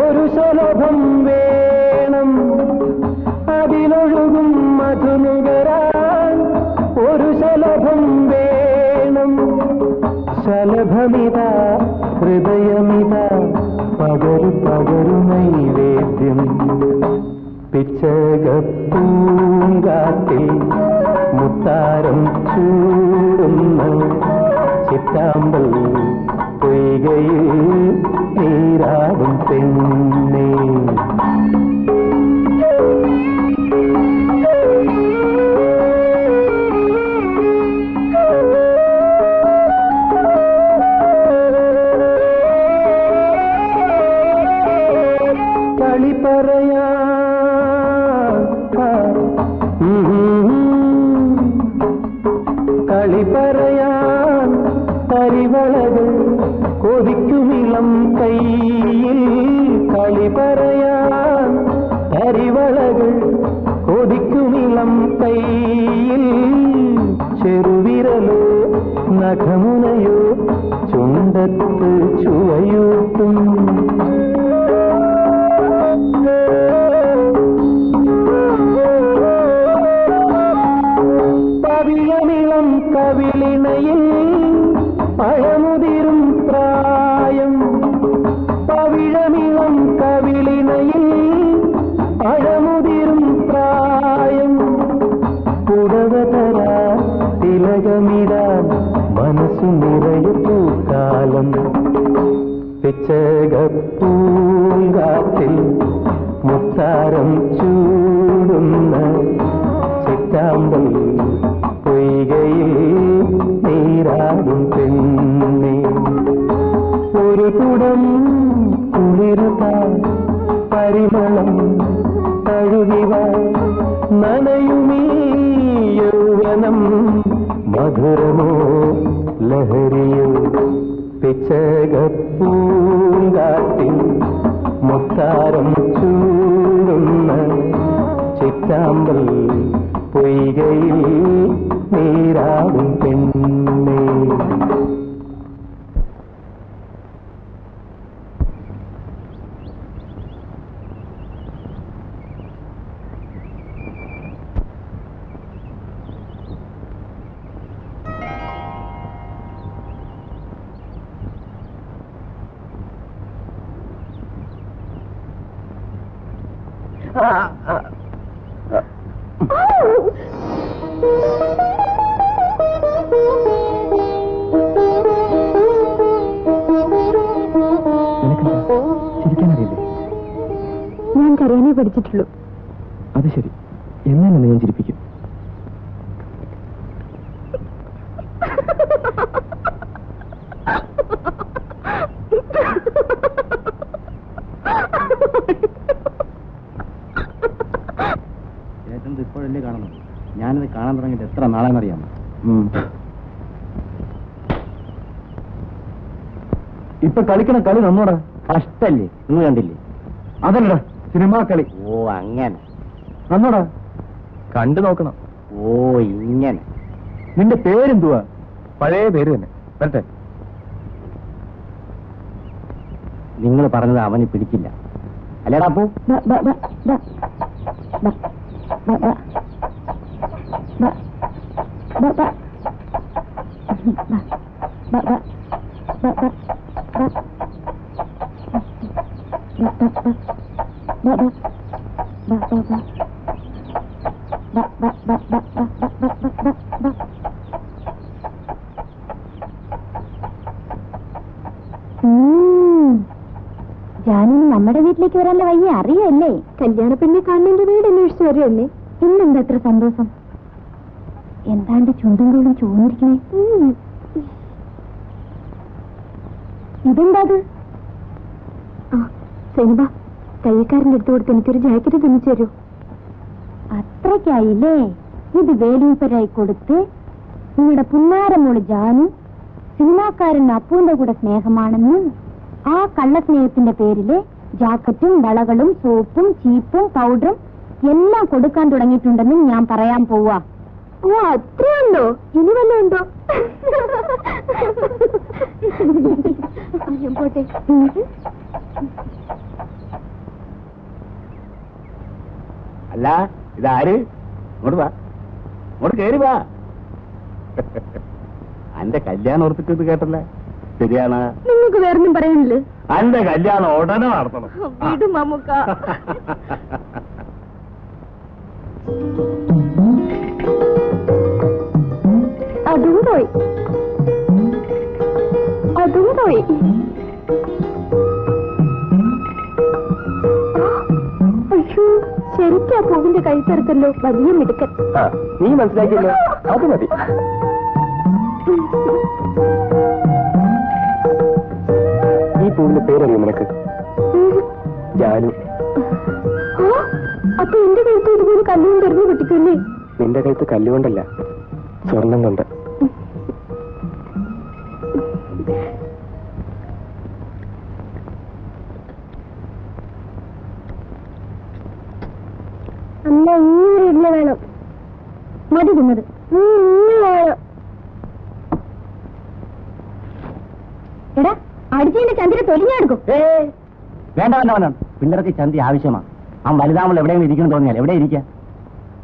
ഒരു ശലഭം വേണം. അതിലൊഴുകും മധുനുകരാൻ ഒരു ശലഭം വേണം. ശലഭമിതാ ഹൃദയമിതാ പകരു പകരു നൈവേദ്യം. പിച്ചകപ്പൂങ്കാട്ടിൽ മുത്താരം ചൂടുന്ന ചിറ്റാമ്പൽ പൊയ്കയിൽ നീരാടും പെണ്ണേ. കളി പറയാ കളി പറയാൻ പരിവളകൾ കൊതിക്കുമിളം കൈയിൽ. കളി പറയാൻ പരിവളകൾ കൊതിക്കുമിളം കൈയിൽ. ചെറുവിരലോ നഖമുനയോ ചുണ്ടത്ത് ചുവയൂട്ടും. പവിഴമിളം കവിളിണയിൽ പഴമുതിരും പ്രായം. പവിഴമിളം കവിളിണയിൽ പഴമുതിരും പ്രായം. പുടവ തരാൻ തിലകമിടാൻ മനസ്സു നിറയെ പൂക്കാലം. പിച്ചകപ്പൂങ്കാറ്റിൽ മുത്താരം ചൂടുന്ന ചിറ്റാമ്പൽ പൊയ്കയിൽ നീരാടും പെണ്ണേ. ഒരു കുടം കുളിരുതാ പരിമളം തഴുകിവ നനയുമീ യൗവനം. മധുരമോ ലഹരിയോ പിച്ചകപ്പൂങ്കാട്ടിൽ മുത്താരം ചൂടുന്ന ചിറ്റാമ്പൽ പൊയ്കയിൽ നീരാടും പെണ്ണേ. ചിരിക്കാനറിയില്ലേ? ഞാൻ കരയാനേ പഠിച്ചിട്ടുള്ളൂ. അത് ശരി, എന്നാലും ഞാൻ ചിരിപ്പിക്കും. ചേട്ടൻ ഇപ്പോഴല്ലേ കാണണം. ഞാനിത് കാണാൻ തുടങ്ങിയിട്ട് എത്ര നാളെന്നറിയാമോ? ഇപ്പൊ കളിക്കണ കളി നമ്മോടാ കഷ്ടല്ലേ? നിങ്ങൾ കണ്ടില്ലേ? അതല്ലടാ സിനിമാ കളി. ഓ അങ്ങനെ നമ്മോടാ കണ്ടു നോക്കണം. ഓ ഇങ്ങനെ. നിന്റെ പേരെന്തുവാ? പഴയ പേര് തന്നെ. വരട്ടെ. നിങ്ങൾ പറഞ്ഞത് അവന് പിടിക്കില്ല അല്ലേടാ? അപ്പോ ജാനുവിന് നമ്മുടെ വീട്ടിലേക്ക് വരാനുള്ള വയ്യ അറിയല്ലേ? കല്യാണ പെണ്ണെ കാണുന്നതിന്റെ വീട് അന്വേഷിച്ചു വരുമല്ലേ? ഇന്നെന്താ അത്ര സന്തോഷം? എന്താണ്ട് ചുണ്ടും തോളും ചോദിരിക്കണേ. ഇതെന്താ? സൈനബ, തയ്യക്കാരൻ്റെ അടുത്ത് കൊടുത്ത് എനിക്കൊരു ജാക്കറ്റ് തുന്നിച്ചു തരൂ. അത്രയ്ക്കായില്ലേ? ഇത് വേലൂപ്പരായി കൊടുത്ത് നിങ്ങളുടെ പുന്നാരമോള് ജാനു സിനിമാക്കാരൻ അപ്പൂന്റെ കൂടെ സ്നേഹമാണെന്ന് ആ കള്ളസ്നേഹത്തിന്റെ പേരില് ജാക്കറ്റും വളകളും സോപ്പും ചീപ്പും പൗഡറും എല്ലാം കൊടുക്കാൻ തുടങ്ങിയിട്ടുണ്ടെന്ന് ഞാൻ പറയാൻ പോവാ. ഓ അത്രയുണ്ടോ? ഇനി വല്ല ഉണ്ടോ? പോട്ടെ. അല്ല ഇതാര്? ഇങ്ങോട്ട് വാ, ഇങ്ങോട്ട് കയറി വാ. അന്റെ കല്യാണം ഓർത്തിട്ട് കേട്ടല്ലേ? ശരിയാണ്. നിങ്ങൾക്ക് വേറൊന്നും പറയാനില്ലേ? അന്റെ കല്യാണം ഉടനെ നടത്തണം. വീടും മമ്മൂക്ക. അതും പോയി, അതും പോയി. അയ്യോ, ശരിക്കാ പൂവിന്റെ കൈ ചേർത്തല്ലോ. വലിയ മിടുക്കൻ. നീ മനസ്സിലാക്കിയല്ലോ, അത് മതി. ഈ പൂവിന്റെ പേരറിയോ നിനക്ക്? ജാനു. അപ്പൊ എന്റെ കഴുത്ത് ഇതുപോലെ കല്ലുകൊണ്ട് എറിഞ്ഞു പൊട്ടിക്കല്ലേ? നിന്റെ കഴുത്ത് കല്ലുകൊണ്ടല്ല, സ്വർണം കൊണ്ട്. അമ്മ ഇങ്ങനെ ഇല്ല വേണം. മതി തിന്നത്. എടാ, അടിച്ചതിന്റെ ചന്ദ്ര തൊലിഞ്ഞെടുക്കും. വേണ്ട വേണ്ട വേണ്ട, പിള്ളേർക്ക് ചന്തി ആവശ്യമാണ്. ആ വലുതാമൾ എവിടെയെങ്കിലും ഇരിക്കണം തോന്നിയാൽ എവിടെ ഇരിക്കാം?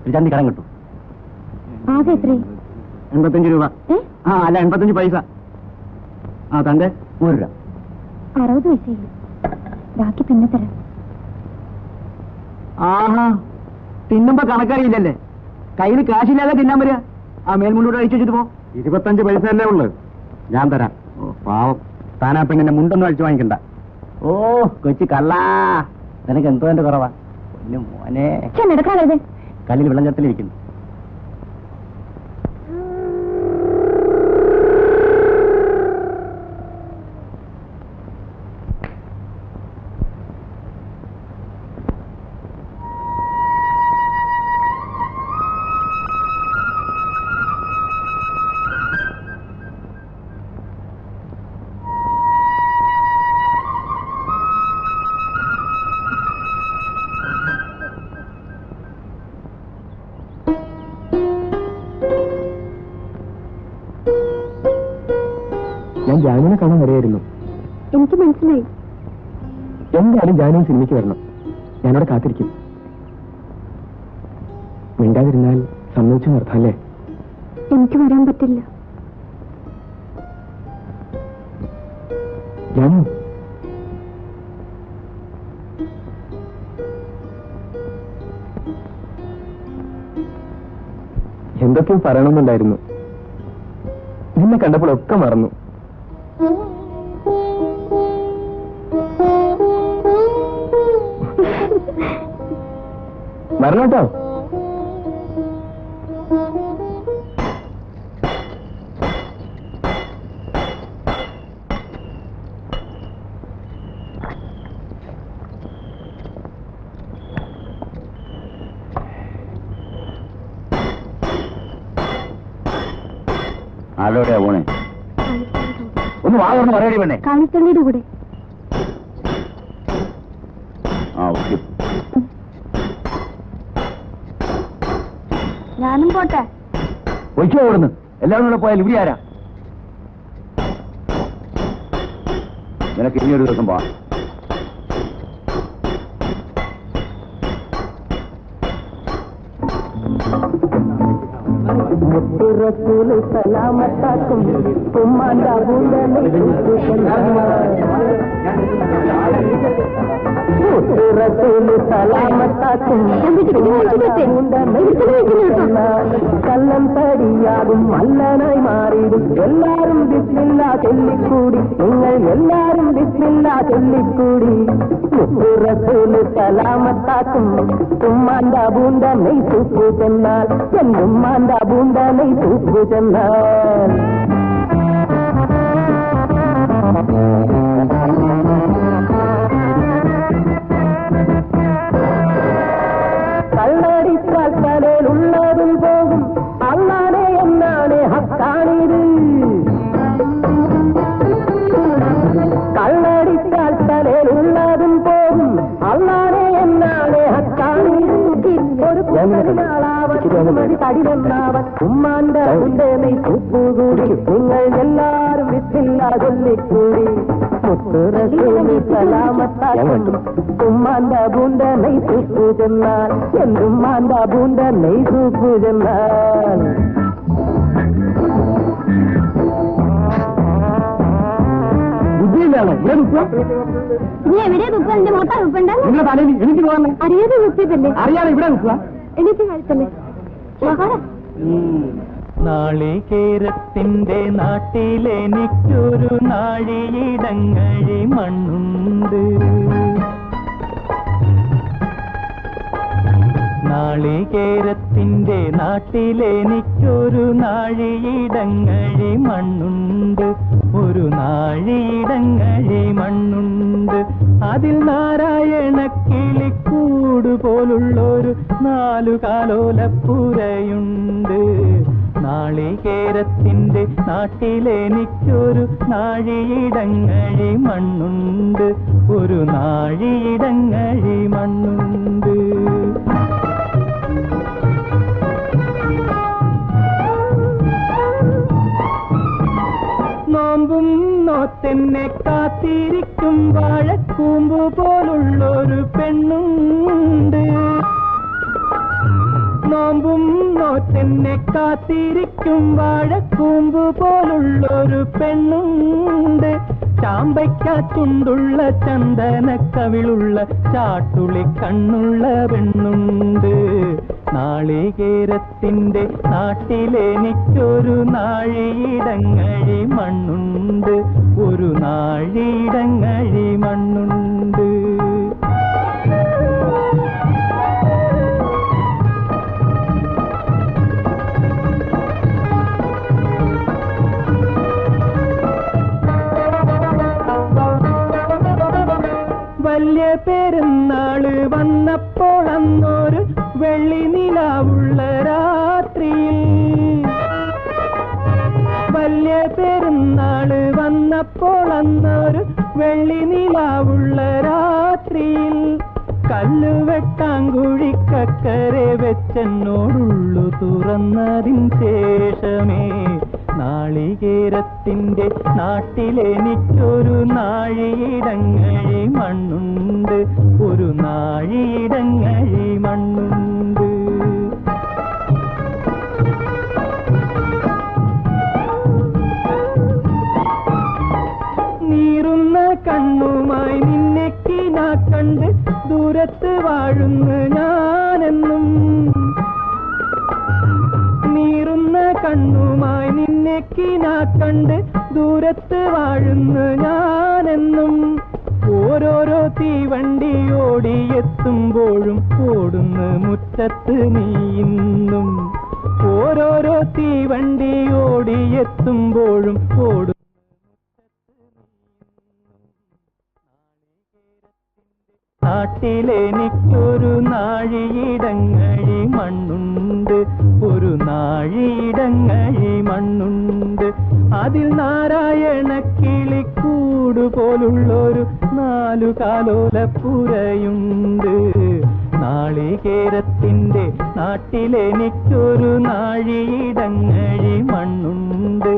ഒരു ചന്തി കടം കിട്ടും. ആകെ എത്രയും? 85 രൂപ. അല്ല, 85 പൈസ. തന്റെ 1 രൂപ. 60 പൈസയില്ല, ബാക്കി പിന്നെ തരാം. ആഹാ, തിന്നുമ്പോ കണക്കറിയില്ലല്ലേ? കയ്യിൽ കാശില്ലാതെ തിന്നാൻ വരിക. ആ മേൽമുണ്ടൂടെ അഴിച്ചു വെച്ചിട്ട് പോ. 25 പൈസ അല്ലേ ഉള്ളു, ഞാൻ തരാം. പാവം, താനാ പെണ്ണിന്റെ മുണ്ടൊന്നും അഴിച്ചു വാങ്ങിക്കണ്ട. ഓ കൊച്ചു കള്ളാ, നിനക്ക് എന്തോ എന്റെ കുറവാ. മോനെ നടക്കാതെ കല്ലിൽ വെള്ളം ചേർത്തിലിരിക്കുന്നു. ഞാൻ ജാനുവിനെ കാണാൻ വരെയായിരുന്നു. എനിക്ക് മനസ്സിലായി. എന്തായാലും ജാനുവിൻ സിനിമയ്ക്ക് വരണം. ഞാനവിടെ കാത്തിരിക്കും. മിണ്ടാതിരുന്നാൽ സമ്മതിച്ചു നിർത്താല്ലേ? എനിക്ക് വരാൻ പറ്റില്ല. ജാനു, എന്തൊക്കെയോ പറയണമെന്നുണ്ടായിരുന്നു. നിന്നെ കണ്ടപ്പോഴൊക്കെ മറന്നു. മറന്നോട്ടോ. ആരോടെയാ പോണേ? ഒന്ന് വാങ്ങുന്നു പറയടി പെണ്ണേ. കാണിത്തള്ളിയുടെ കൂടെ. ഓക്കെ, ഞാനും പോട്ടെ. ഒഴിച്ചോ അവിടുന്ന്. എല്ലാവരും കൂടെ പോയാൽ ഇവിടെ ആരാ? നിനക്ക് ഇനിയൊരു ദിവസം പോവാം. മുത്തുറസൂല് സലാമത്താക്കും ഉമ്മാന്റെ മുത്തുറസൂല് സലാമത്താക്കും കല്ലം തടിയാകും മല്ലനായി മാറിയിടും. എല്ലാരും ബിസ്മില്ല ചൊല്ലിക്കൂടി, നിങ്ങൾ എല്ലാരും ബിസ്മില്ല ചൊല്ലിക്കൂടി. മുത്തുറസൂല് സലാമത്താക്കും ഉമ്മാന്റെ ബൂണ്ട നെയ് സൂപ്പു ചെന്നാൽ, എന്നുമ്മാന്റെ ബൂണ്ട നെയ് സൂപ്പു ചെന്നാൽ. കള്ളടിച്ചാൽ തലയിലുള്ളതും പോകും, അല്ലാതെ എന്നാണ് ഹക്കാണിത്. കള്ളടിച്ചാൽ തലയിലുള്ളതും പോകും, അല്ലാതെ എന്നാണ് ഹക്കാണിത്. ഒരു ഉമ്മാന്റെ നിങ്ങൾ എല്ലാരും വിത്തില്ലാതൊല്ലിക്കൂടി ഉമ്മാന്റെ പൂണ്ട നെയ്സൂപ്പു ചെന്നാൽ എന്തുമ്മാന്റെ പൂണ്ട നെയ്സൂപ്പു ചെന്നാൽ ബുദ്ധിയില്ലാണോ നീ എവിടെ കുപ്പ എന്റെ മൊത്തം കുപ്പുണ്ട് നിങ്ങളുടെ തലയിൽ എനിക്ക് പോകാൻ അറിയാതെ കുത്തിയതല്ലേ അറിയാതെ ഇവിടെ നിൽക്കുക എനിക്ക് കഴിച്ചല്ലേ നാളികേരത്തിന്റെ നാട്ടിലെനിക്കൊരു നാഴിയിടങ്ങഴി മണ്ണുണ്ട്. നാളികേരത്തിന്റെ നാട്ടിലെനിക്കൊരു നാഴിയിടങ്ങഴി മണ്ണുണ്ട്. ഒരു നാഴിയിടങ്ങഴി മണ്ണുണ്ട്. അതിൽ നാരായണ കിളിക്കൂട് പോലുള്ളൊരു 4 കാലോലപ്പുരയുണ്ട്. നാളികേരത്തിന്റെ നാട്ടിലെനിക്കൊരു നാഴിയിടങ്ങഴി മണ്ണുണ്ട്. ഒരു നാഴിയിടങ്ങഴി മണ്ണുണ്ട്. നോമ്പും നോത്തെന്നെ കാത്തിരിക്കും വാഴക്കൂമ്പ് പോലുള്ളൊരു പെണ്ണുണ്ട്. നോമ്പും നോറ്റെന്നെ കാത്തിരിക്കും വാഴക്കൂമ്പ് പോലുള്ളൊരു പെണ്ണുണ്ട്. ചാമ്പയ്ക്കാത്തുണ്ടുള്ള ചന്ദനക്കവിളുള്ള ചാട്ടുളി കണ്ണുള്ള പെണ്ണുണ്ട്. നാളികേരത്തിന്റെ നാട്ടിലെനിക്കൊരു നാഴിയിടങ്ങഴി മണ്ണുണ്ട്. ഒരു നാഴിയിടങ്ങഴി മണ്ണുണ്ട്. വലിയ പെരുന്നാള് വന്നപ്പോൾ അന്നൊരു വെള്ളി നിലാവുള്ള രാത്രിയിൽ, വലിയ പെരുന്നാള് വന്നപ്പോൾ അന്നൊരു വെള്ളി നിലാവുള്ള രാത്രിയിൽ, കല്ലുവെട്ടാങ്കുഴിക്കക്കരെ വെച്ചെന്നോടുള്ളു തുറന്നതിൻ ശേഷമേ നാളികേരത്തിന്റെ നാട്ടിലെനിക്കൊരു നാഴിയിടങ്ങഴി മണ്ണുണ്ട്. ഒരു നാഴിയിടങ്ങഴി മണ്ണുണ്ട്. നീറുന്ന കണ്ണുമായി നിന്നെ കിനാ കണ്ട് ദൂരത്ത് വാഴുന്നു ഞാനെന്നും. നീറുന്ന കണ്ണുമായി നിന്നെ കിനാ കണ്ട് ദൂരത്ത് വാഴുന്നു ഞാനെന്നും. ഓരോരോ തീവണ്ടി ഓടിയെത്തുമ്പോഴും ഓടുന്നു മുറ്റത്ത് നീ ഇന്നും. ഓരോരോ തീവണ്ടി ഓടിയെത്തുമ്പോഴും ഓടും നാട്ടിലെനിക്കൊരു നാഴിയിടങ്ങഴി മണ്ണുണ്ട്. ഒരു നാഴിയിടങ്ങഴി മണ്ണുണ്ട്. അതിൽ നാരായണ കിളിക്കൂട് പോലുള്ളൊരു 4 കാലോലപ്പുരയുണ്ട്. നാളികേരത്തിന്റെ നാട്ടിലെനിക്കൊരു നാഴിയിടങ്ങഴി മണ്ണുണ്ട്.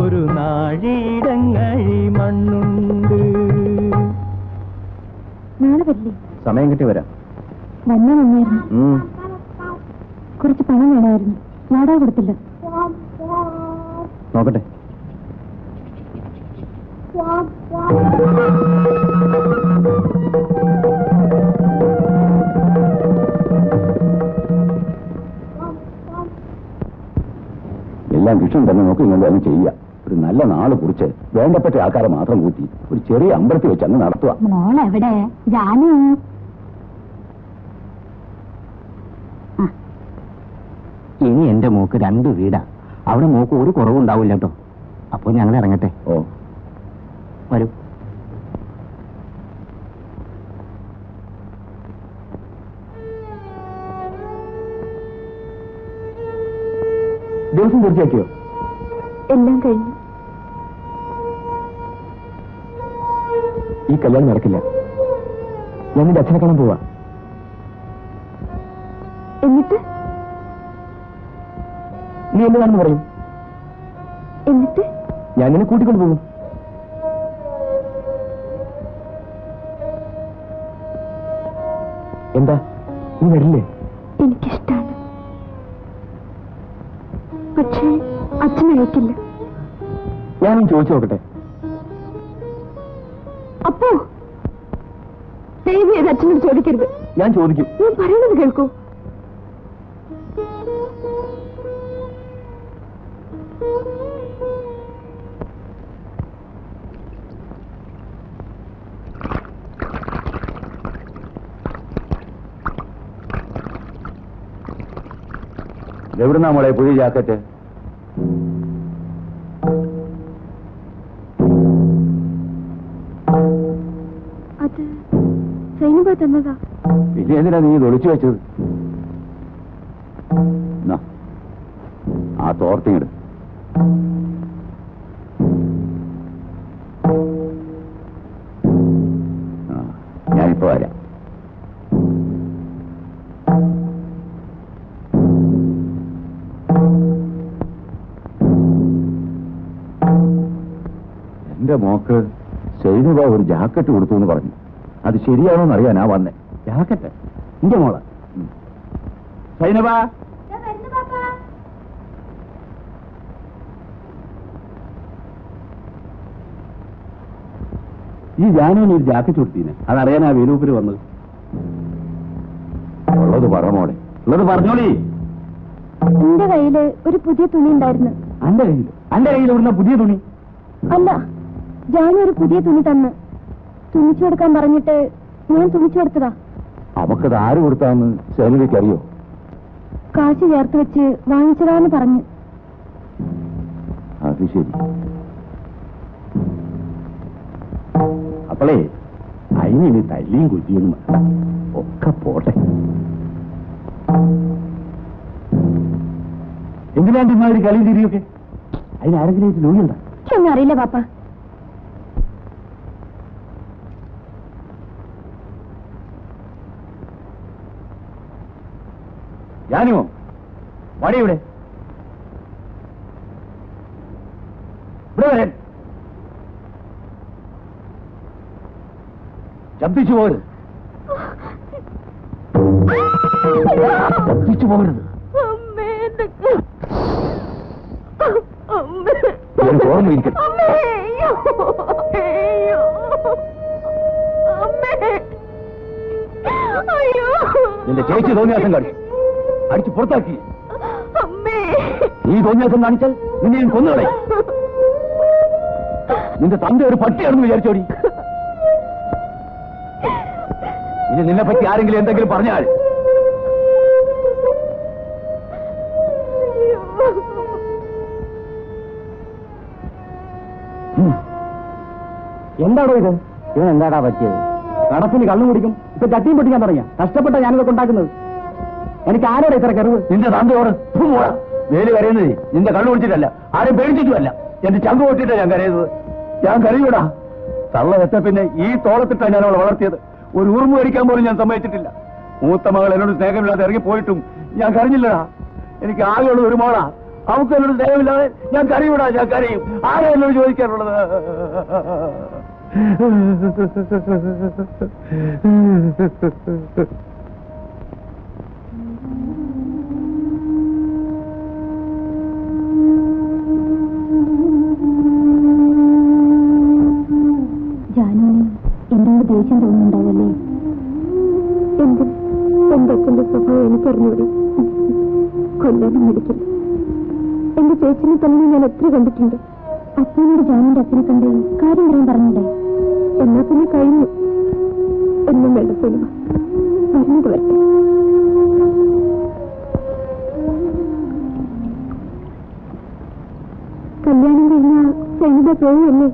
ഒരു നാഴിയിടങ്ങഴി മണ്ണുണ്ട്. നാളെ വരില്ലേ? സമയം കിട്ടി വരാം. വന്നാ നന്നായിരുന്നു. കുറച്ച് പണം വേണമായിരുന്നു. വാടക കൊടുത്തില്ല. നോക്കട്ടെ. എല്ലാം കൃഷ്ണൻ തന്നെ നോക്കി ഇങ്ങനെ അങ്ങ് ചെയ്യുക. ഒരു നല്ല നാള് കുറിച്ച് വേണ്ടപ്പെട്ട ആൾക്കാരെ മാത്രം കൂട്ടി ഒരു ചെറിയ അമ്പലത്തിൽ വെച്ച് അങ്ങ് നടത്തുക. മോളെവിടെ? ജാനു ഇനി എന്റെ മോക്ക് 2 വീടാ. അവിടെ മോക്ക് ഒരു കുറവുണ്ടാവില്ല കേട്ടോ. അപ്പൊ ഞങ്ങൾ ഇറങ്ങട്ടെ. ഓ വരൂ. ദിവസം തീർച്ചയാക്കിയോ? എല്ലാം കഴിഞ്ഞു. ഈ കല്യാണം നടക്കില്ല. ഞാൻ നിന്റെ അച്ഛനെ കാണാൻ പോവാ. എന്നിട്ട് നീ എന്താണെന്ന് പറയും. എന്നിട്ട് ഞാൻ നിന്നെ കൂട്ടിക്കൊണ്ട് പോകും. എന്താ നീ വരില്ലേ? എനിക്കിഷ്ടാണ്, പക്ഷേ അച്ഛനയക്കില്ല. ഞാനും ചോദിച്ചു നോക്കട്ടെ. അപ്പോ ദയവ് ചെയ്ത് അച്ഛനോട് ചോദിക്കരുത്. ഞാൻ ചോദിക്കും. ഞാൻ പറയുന്നത് കേൾക്കൂ. എവിടുന്നാ മോളെ പുതിയ ജാക്കറ്റ്? അത് സൈനുബ തന്നതാ. പിന്നെ എന്തിനാ നീ ഇത് ഒളിച്ചു വെച്ചത്? ആ തോർത്തിങ്ങട്. ഞാനിപ്പോ വരാം. എന്റെ മോക്ക് സൈനുബ ഒരു ജാക്കറ്റ് കൊടുത്തു എന്ന് പറഞ്ഞു. അത് ശരിയാണോന്ന് അറിയാനാ വന്നേ. ജാക്കറ്റ്? എന്റെ മോള് സൈനുബ, ഈ ജാനുവിന് ഒരു ജാക്കറ്റ് കൊടുത്തീനെ. അതറിയാനാ വേലൂപ്പിൽ വന്നത്. ഉള്ളത് പറമോടെ, ഉള്ളത് പറഞ്ഞോളി. എന്റെ കയ്യില് ഒരു പുതിയ തുണി ഉണ്ടായിരുന്നു. അന്റെ കയ്യിൽ ഇവിടുന്ന പുതിയ തുണി? അല്ല, ജാനു ഒരു പുതിയ തുണി തന്ന് തുണിച്ചു കൊടുക്കാൻ പറഞ്ഞിട്ട് ഞാൻ തുണിച്ചു കൊടുത്തതാ. അവക്കത് ആര് കൊടുത്താന്ന് സൈനുബയ്ക്ക് അറിയോ? കാശ് ചേർത്ത് വെച്ച് വാങ്ങിച്ചതാന്ന് പറഞ്ഞു. അത് ശരി. അപ്പോളേ അതിനി തല്ലിയും കുറ്റിയൊന്നും വേണ്ട, ഒക്കെ പോട്ടെ. എന്തിനാണ്ട് ഇമാതിരി കളിയും തിരിയൊക്കെ? അതിനാരെങ്കിലും ലോഹിയുണ്ട? ഒന്നും അറിയില്ല പാപ്പ. ഞാനുമോ വടി ഇവിടെ വരാൻ ശബ്ദിച്ചു പോകരുത്, ശബ്ദിച്ചു പോകരുത്. ഓർമ്മ ഇരിക്കട്ടെ. നിന്റെ ചേച്ചി തോന്നിയാസം കാണിച്ചു, അടിച്ച് പുറത്താക്കി. നീ തോന്നിയാസം കാണിച്ചാൽ നിന്നെ ഞാൻ കൊന്നുകളയും. നിന്റെ തന്റെ ഒരു പട്ടിയാണെന്ന് വിചാരിച്ചോടി. ഇനി നിന്നെ പറ്റി ആരെങ്കിലും എന്തെങ്കിലും പറഞ്ഞാൽ എന്താണോ ഇത്? ഇവൻ എന്താടാ പറ്റിയത്? കടപ്പിന് കള്ളും കുടിക്കും, ഇപ്പൊ ചട്ടിയും പൊട്ടിക്കാൻ തുടങ്ങിയ. കഷ്ടപ്പെട്ട ഞാനിതൊക്കെ ഉണ്ടാക്കുന്നത്. എനിക്ക് ആരോടെ ഇത്ര കരുവ്? നിന്റെ തന്തയോട് വേല് കരയുന്നത് നിന്റെ കള്ളു കുടിച്ചിട്ടല്ല, ആരും പേടിച്ചിട്ടുമല്ല. എന്റെ ചങ്ക് പൊട്ടിട്ടാ ഞാൻ കരയുന്നത്. ഞാൻ കരയൂടാ. തള്ള വെച്ച പിന്നെ ഈ തോളത്തിട്ടാ ഞാൻ അവളെ വളർത്തിയത്. ഒരു ഉറുമ്പ് കഴിക്കാൻ പോലും ഞാൻ സമ്മതിച്ചിട്ടില്ല. മൂത്ത മകൾ എന്നോട് സ്നേഹമില്ലാതെ ഇറങ്ങി പോയിട്ടും ഞാൻ കരഞ്ഞില്ലടാ. എനിക്ക് ആകെയുള്ളത് ഒരു മോളാ. അവർക്ക് എന്നോട് സ്നേഹമില്ലാതെ ഞാൻ കരയൂടാ, ഞാൻ കരയും. ആരാ എന്നോട് ചോദിക്കാനുള്ളത്? ജാനുവിന് എന്നോട് ദേഷ്യം തോന്നുന്നുണ്ടാവല്ലേ? എന്റെ അച്ഛന്റെ സ്വഭാവം എനിക്കറിഞ്ഞൂടെ? കൊല്ലാനും മടിക്കില്ല. എന്റെ ചേച്ചിനെ തന്നെ ഞാൻ എത്ര കണ്ടിട്ടുണ്ട്. അച്ഛനോട് ജാനുവിന്റെ അച്ഛനെ കണ്ട് കാര്യം പറയാൻ പറഞ്ഞിട്ടേ. എന്നാ പിന്നെ കഴിഞ്ഞു. എന്നും വേണ്ട സിനിമ വരുന്നത് വരട്ടെ. കല്യാണം കഴിഞ്ഞാൽ സൈനിക പോവുമല്ലേ?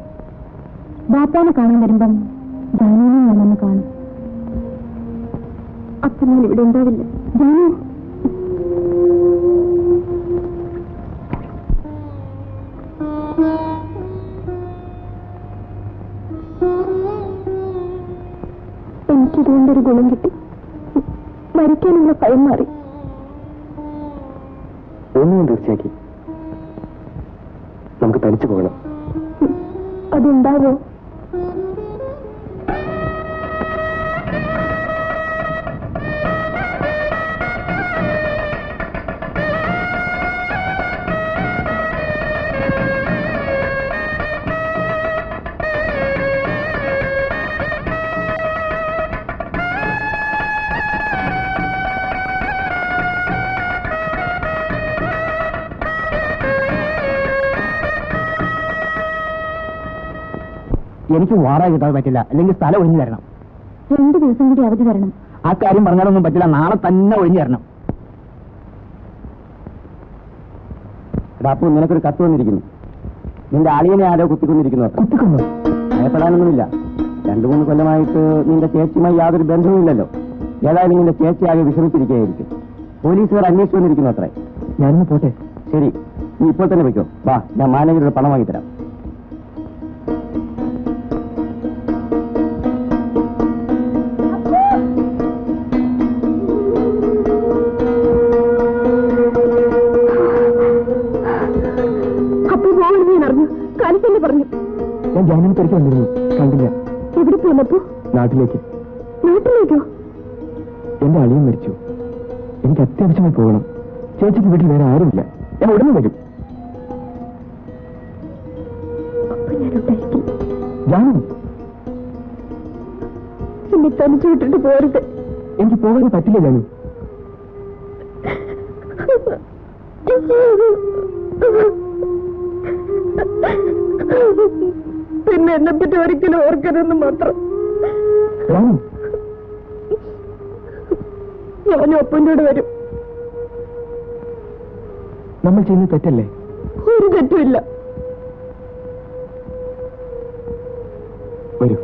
ബാപ്പാനെ കാണാൻ വരുമ്പം ജാനുവിനെ ഞാനൊന്ന് കാണും. അപ്പൊ ഞാൻ ഇവിടെ ഉണ്ടാവില്ല. ജാനു, എനിക്കിതുകൊണ്ടൊരു ഗുണം കിട്ടി. മരിക്കാനുള്ള ഭയം മാറി. ഒന്നും തീർച്ചയാക്കി നമുക്ക് തനിച്ചു പോകണം. അതുണ്ടാവോ? എനിക്ക് വാടക കിട്ടാതെ പറ്റില്ല, അല്ലെങ്കിൽ സ്ഥലം ഒഴിഞ്ഞു തരണം. 2 ദിവസം കൂടി അവധി തരണം. ആ കാര്യം പറഞ്ഞാലൊന്നും പറ്റില്ല, നാളെ തന്നെ ഒഴിഞ്ഞു തരണം. അപ്പൊ നിനക്കൊരു കത്ത് വന്നിരിക്കുന്നു. നിന്റെ അളിയനെ ആരോ കുത്തിക്കൊണ്ടിരിക്കുന്നു. കുത്തിക്കൊന്നു? ഭയപ്പെടാനൊന്നുമില്ല. 2-3 കൊല്ലമായിട്ട് നിന്റെ ചേച്ചിയുമായി യാതൊരു ബന്ധവുമില്ലല്ലോ. ഏതായാലും നിന്റെ ചേച്ചി ആകെ വിഷമിച്ചിരിക്കുകയായിരിക്കും. പോലീസുകാർ അന്വേഷിച്ചു വന്നിരിക്കുന്നു അത്രേ. ഞാനിന്ന് പോട്ടെ? ശരി, നീ ഇപ്പോൾ തന്നെ വയ്ക്കോ. വാ, ഞാൻ മാനേജറുടെ പണം വാങ്ങിത്തരാം. പറഞ്ഞു. ഞാൻ ജാമ്യം തിരിച്ചു വന്നിരുന്നു, കണ്ടില്ല. എവിടെ പോന്നപ്പോ? നാട്ടിലേക്ക്. നാട്ടിലേക്കോ? എന്റെ അളിയൻ മരിച്ചു. എനിക്ക് അത്യാവശ്യമായി പോകണം. ചേച്ചിക്ക് വീട്ടിൽ വേറെ ആരുമില്ല. ഞാൻ ഉടനെ വരും. ജാനു, എന്നെ തനിച്ചു വിട്ടിട്ട് പോരുത്. എനിക്ക് പോകാൻ പറ്റില്ല ജാനു. പിന്നെ എന്നെ പറ്റി ഒരിക്കലും ഓർക്കരുതെന്ന് മാത്രം. ഞാനും അപ്പൻ്റെ കൂടെ വരും. നമ്മൾ ചെയ്യുന്നത് തെറ്റല്ലേ? ഒരു തെറ്റുമില്ല. വരൂ.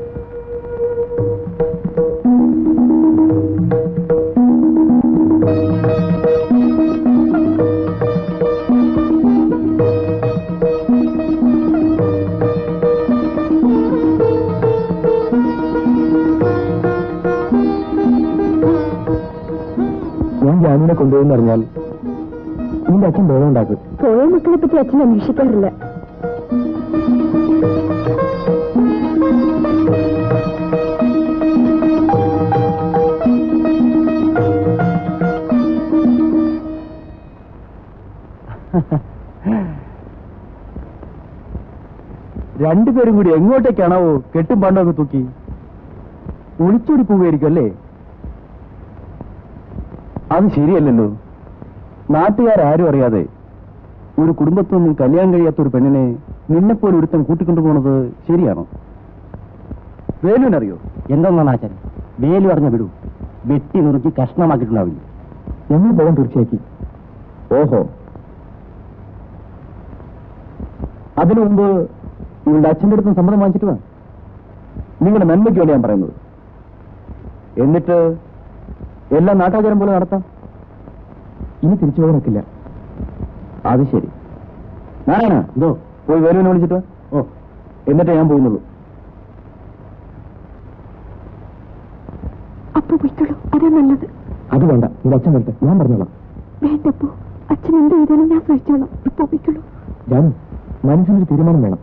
ഞാൻ ജാനുവിനെ കൊണ്ടുപോയെന്ന് അറിഞ്ഞാൽ നിന്റെ അച്ഛൻ ബോധം ഉണ്ടാക്കും. പോയ മക്കളെ പറ്റി അച്ഛൻ അന്വേഷിക്കാറില്ല. രണ്ടുപേരും കൂടി എങ്ങോട്ടേക്കാണോ കെട്ടും പണ്ടൊക്കെ തൂക്കി ഒളിച്ചോടി പോവുകയായിരിക്കും അല്ലേ? അത് ശരിയല്ലല്ലോ. നാട്ടുകാരും അറിയാതെ ഒരു കുടുംബത്തൊന്നും കല്യാണം കഴിയാത്ത ഒരു പെണ്ണിനെ നിന്നെപ്പോലെ ഒരുത്തൻ കൂട്ടിക്കൊണ്ടുപോകുന്നത് ശരിയാണോ? വേലുവിനറിയോ? എന്തെന്നാണ് ആചാരം? വേലു അറിഞ്ഞ വിടൂ. വെട്ടി നുറുക്കി കഷ്ണമാക്കിയിട്ടുണ്ടാവില്ല. ഞങ്ങൾ പോകാൻ തീർച്ചയാക്കി. ഓഹോ, അതിനു മുമ്പ് നിങ്ങളുടെ അച്ഛൻ്റെ അടുത്തും സമ്മതം വാങ്ങിച്ചിട്ട് വേണം. നിങ്ങളുടെ നന്മയ്ക്ക് വേണ്ടി ഞാൻ പറയുന്നത്. എന്നിട്ട് എല്ലാം നാട്ടാചാരം പോലെ നടത്താം. ഇനി തിരിച്ചു പോകാൻ ഒക്കില്ല. അത് ശരി. നാരായണ, എന്തോ? പോയി വേലുവിനെ വിളിച്ചിട്ട് വാ. ഓ, എന്നിട്ടേ ഞാൻ പോകുന്നുള്ളൂ. അപ്പൊ പോയിക്കോളൂ, അതേ നല്ലത്. അത് വേണ്ട, നിന്റെ അച്ഛൻ വരട്ടെ, ഞാൻ പറഞ്ഞോളാം. വേണ്ടപ്പോ അച്ഛൻ എന്ത് ചെയ്താലും ഞാൻ സഹിച്ചോളാം. ഇപ്പൊ പോയിക്കോളൂ. ജാനു, മനസ്സിനൊരു തീരുമാനം വേണം.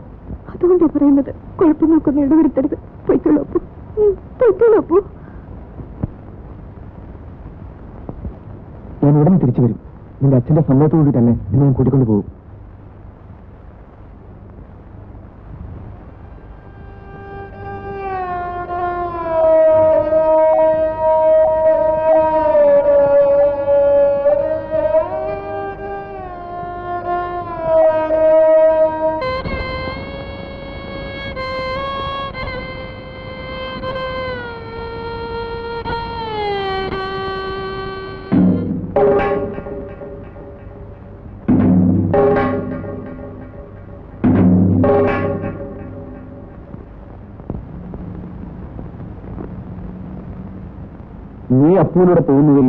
അതുകൊണ്ടാ പറയുന്നത്. കുഴപ്പം നോക്കൊന്നും ഇടവരുത്തരുത്. പോയിക്കോളൂ അപ്പോ. പോയിക്കോളൂ അപ്പോ. ഞാൻ ഉടനെ തിരിച്ചു വരും. നിന്റെ അച്ഛന്റെ സമ്മതത്തോടുകൂടി തന്നെ എന്നെ ഞാൻ കൂട്ടിക്കൊണ്ടു പോകും. നീ അപ്പൂനോടെ പോകുന്നതിൽ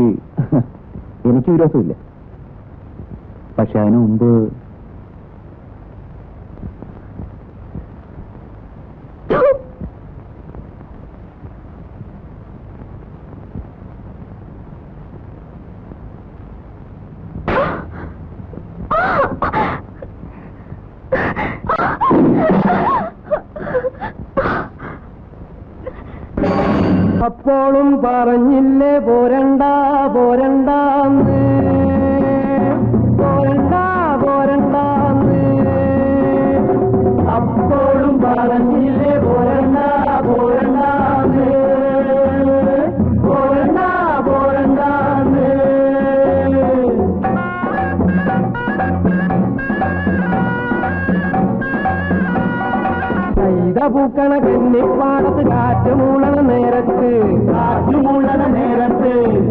എനിക്ക് വിരോധമില്ല. പക്ഷെ അതിനു മുമ്പ് അപ്പോഴും പറഞ്ഞില്ലേ പോരണ്ട പോരണ്ടാന്ന് പോരണ്ട പോരണ്ടാന്ന് അപ്പോഴും പറഞ്ഞില്ലേ പോരണ്ട പോരണ്ടാന്ന് പോരണ്ട പോരണ്ടാന്ന് പൂക്കണ കന്നിപ്പാടത്ത് കാറ്റുമൂളണ നേരത്ത്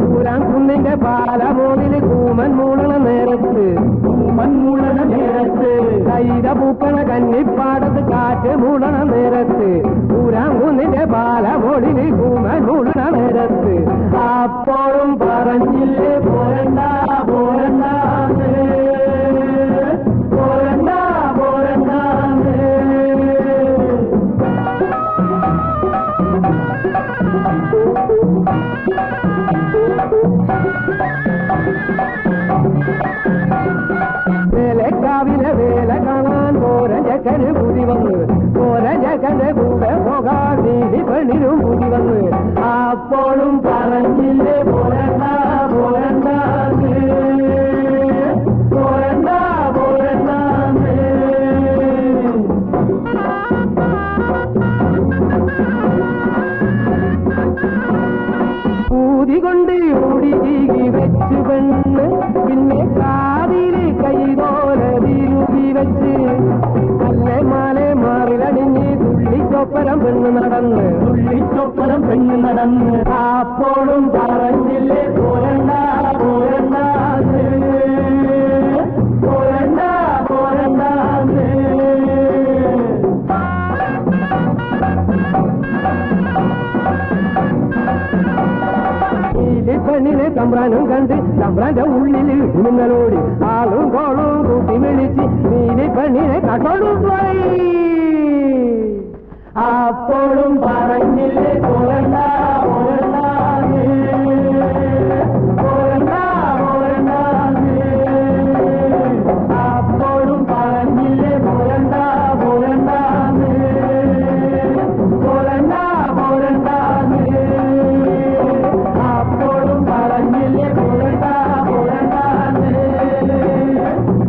പൂരാൻ കുന്നിന്റെ പാലമോതില് കൂമൻ മൂളണ നേരത്ത് കൈത പൂക്കണ കന്നിപ്പാടത്ത് കാറ്റ് മൂളണ നേരത്ത് പൂരാൻ കുന്നിന്റെ പാലമോതില് കൂമൻ മൂളണ നേരത്ത് അപ്പോഴും പറഞ്ഞില്ലേ പോരണ്ട പോരണ്ട പോരണ്ട പോരണ്ട വേലക്കാവിലെ വേല കാണാൻ പോരജക്കന് പുതി വന്ന് പോരജക്കന്റെ കൂടെ പോകാൻ നീതി പെണ്ണിനും പുതി വന്ന് അപ്പോഴും പറഞ്ഞില്ലേ പോരണ്ട പോരണ്ട പോരണ്ട പോരണ്ട ൂതികൊണ്ട് ഓടി ചീകി വെച്ച് പെണ്ണ് പിന്നെ കാതില് കൈതോല തിരുകി വെച്ച് അല്ലെ മാലെ മാറിലടിഞ്ഞ് തുള്ളിച്ചൊപ്പരം പെണ്ണ് നടന്ന് അപ്പോഴും പറഞ്ഞില്ലേ പോരണ്ട പോരണ്ട പോരണ്ട പോരണ്ട പെണ്ണിനെ തമ്പ്രാനും കണ്ട് തമ്പ്രാന്റെ ഉള്ളിൽ ഇടുന്നലോടി ആളും കോളും കൂട്ടി വിളിച്ച് നീലി പെണ്ണിനെ കട്ടോടും പോയി അപ്പോഴും പറഞ്ഞില്ലേ പോരണ്ട പോരണ്ട പോരണ്ട പോരണ്ട അപ്പോഴും പറഞ്ഞില്ലേ പോരണ്ട പോരണ്ട പോരണ്ട പോരണ്ട അപ്പോഴും പറഞ്ഞില്ലേ പോരണ്ട പോരണ്ട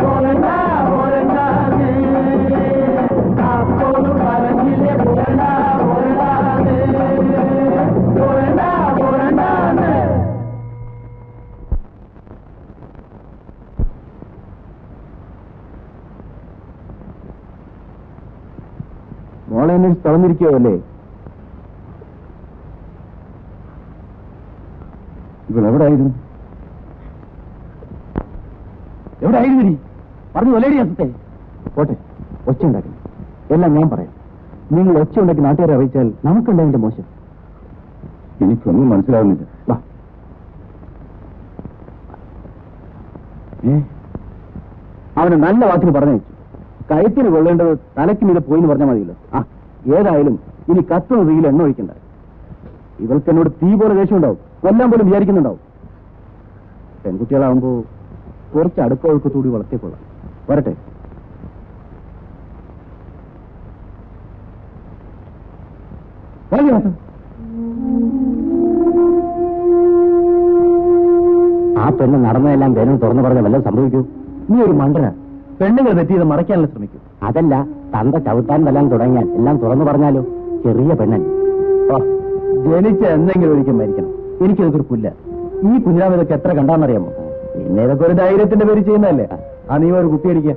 പോരണ്ട പോരണ്ട അപ്പോഴും പറഞ്ഞില്ലേ പോരണ്ട പോരണ്ട പോരണ്ട പോരണ്ട മോളെ എന്നെ തളർന്നിരിക്കുകയല്ലേ? ഇവളെവിടായിരുന്നു? എവിടെയായിരുന്നു നീ? പറഞ്ഞു കൊല്ലേടി അസത്തെ. പോട്ടെ, ഒച്ച ഉണ്ടാക്കി എല്ലാം ഞാൻ പറയാം. നിങ്ങൾ ഒച്ച ഉണ്ടാക്കി നാട്ടുകാരെ അറിയിച്ചാൽ നമുക്കുണ്ടായതിന്റെ മോശം. എനിക്കൊന്നും മനസ്സിലാവുന്നില്ല. വാ. അവന് നല്ല വാക്കിന് പറഞ്ഞു വെച്ചു. കഴുത്തിന് കൊള്ളേണ്ടത് തലയ്ക്ക് മീതെ പോയിന്ന് പറഞ്ഞാൽ മതിയല്ലോ. ഏതായാലും ഇനി കത്തുന്ന തീയിൽ എണ്ണ ഒഴിക്കണ്ട. ഇവൾക്ക് എന്നോട് തീ പോലെ ദേഷ്യമുണ്ടാവും, കൊല്ലാൻ പോലും വിചാരിക്കുന്നുണ്ടാവും. പെൺകുട്ടികളാവുമ്പോ കുറച്ച് അടുക്കൊഴുക്കത്തൂടി വളർത്തിക്കൊള്ളാം. വരട്ടെ. ആ പെണ്ണ് നടന്നതെല്ലാം വേണം തുറന്നു പറഞ്ഞ വല്ലതും സംഭവിക്കൂ. നീ ഒരു മണ്ടന. പെണ്ണുങ്ങൾ തെറ്റിയത് മറയ്ക്കാനുള്ള ശ്രമിക്കും. അതല്ല, തന്ത ചവിട്ടാൻ വല്ലാൻ തുടങ്ങിയാൽ എല്ലാം തുറന്നു പറഞ്ഞാലോ? ചെറിയ പെണ്ണൻ. ജനിച്ച എന്തെങ്കിലും ഒരിക്കൽ മരിക്കണം. എനിക്കിതൊക്കെ പുല്ല. ഈ കുഞ്ഞാവ് ഇതൊക്കെ എത്ര കണ്ടാന്നറിയാമോ? പിന്നെ ഇതൊക്കെ ഒരു ധൈര്യത്തിന്റെ പേര് ചെയ്യുന്നതല്ലേ. നീ ഒരു കുപ്പിയടിക്കുക.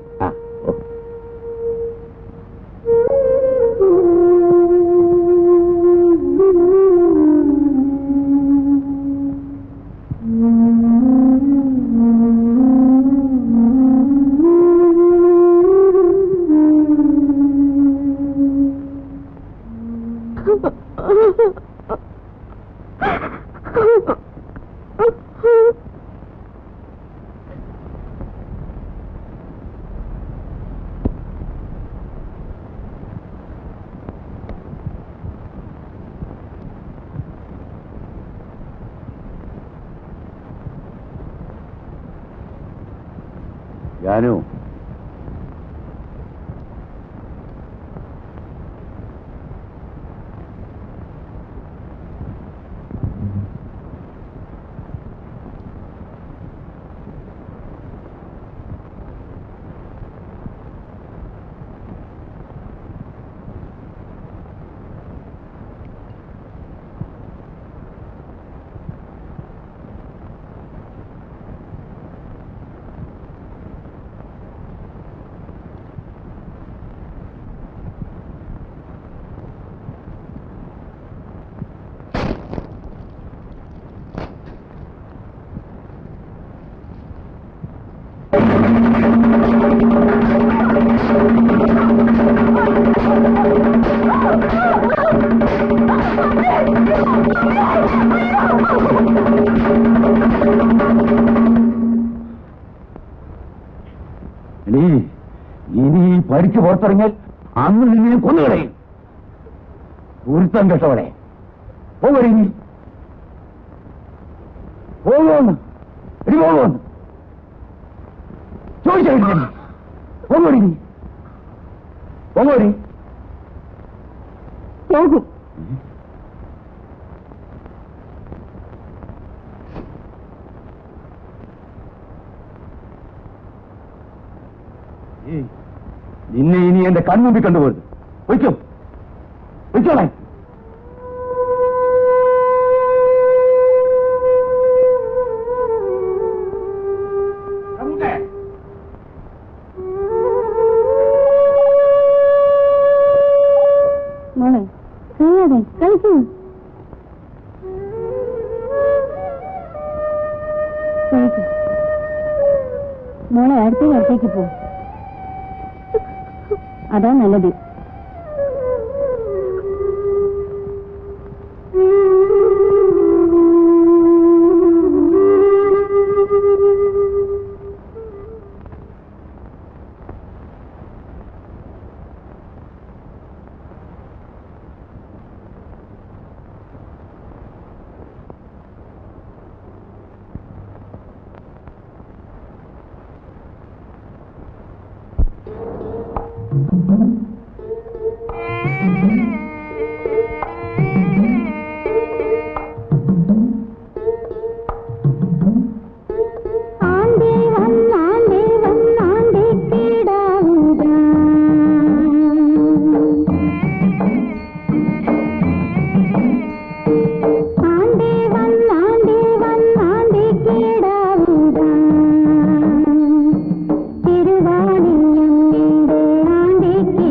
ജാനു, വഴിക്ക് പുറത്തിറങ്ങിയാൽ അന്ന് നിന്നെ കൊന്നുകളയും. ഒരുത്തം കെട്ടവളെ പോകടി നീ, പോകുമെന്ന് ഇനി പോകുമെന്ന് ചോദിച്ചില്ല. പോകടി നീ, പോകടി. പോകും. നിന്നെ ഇനി എന്റെ കൺമുമ്പിൽ കണ്ടുപോരുത്. വയ്ക്കോ വയ്ക്കോളെ. മോളെ കഴിയാതെ കളിക്കൂ. മോളെ അടുത്തേക്ക് പോ. അതാ നല്ലത്. തിരുവാണിയമ്മയുടെ ആണ്ടിക്ക്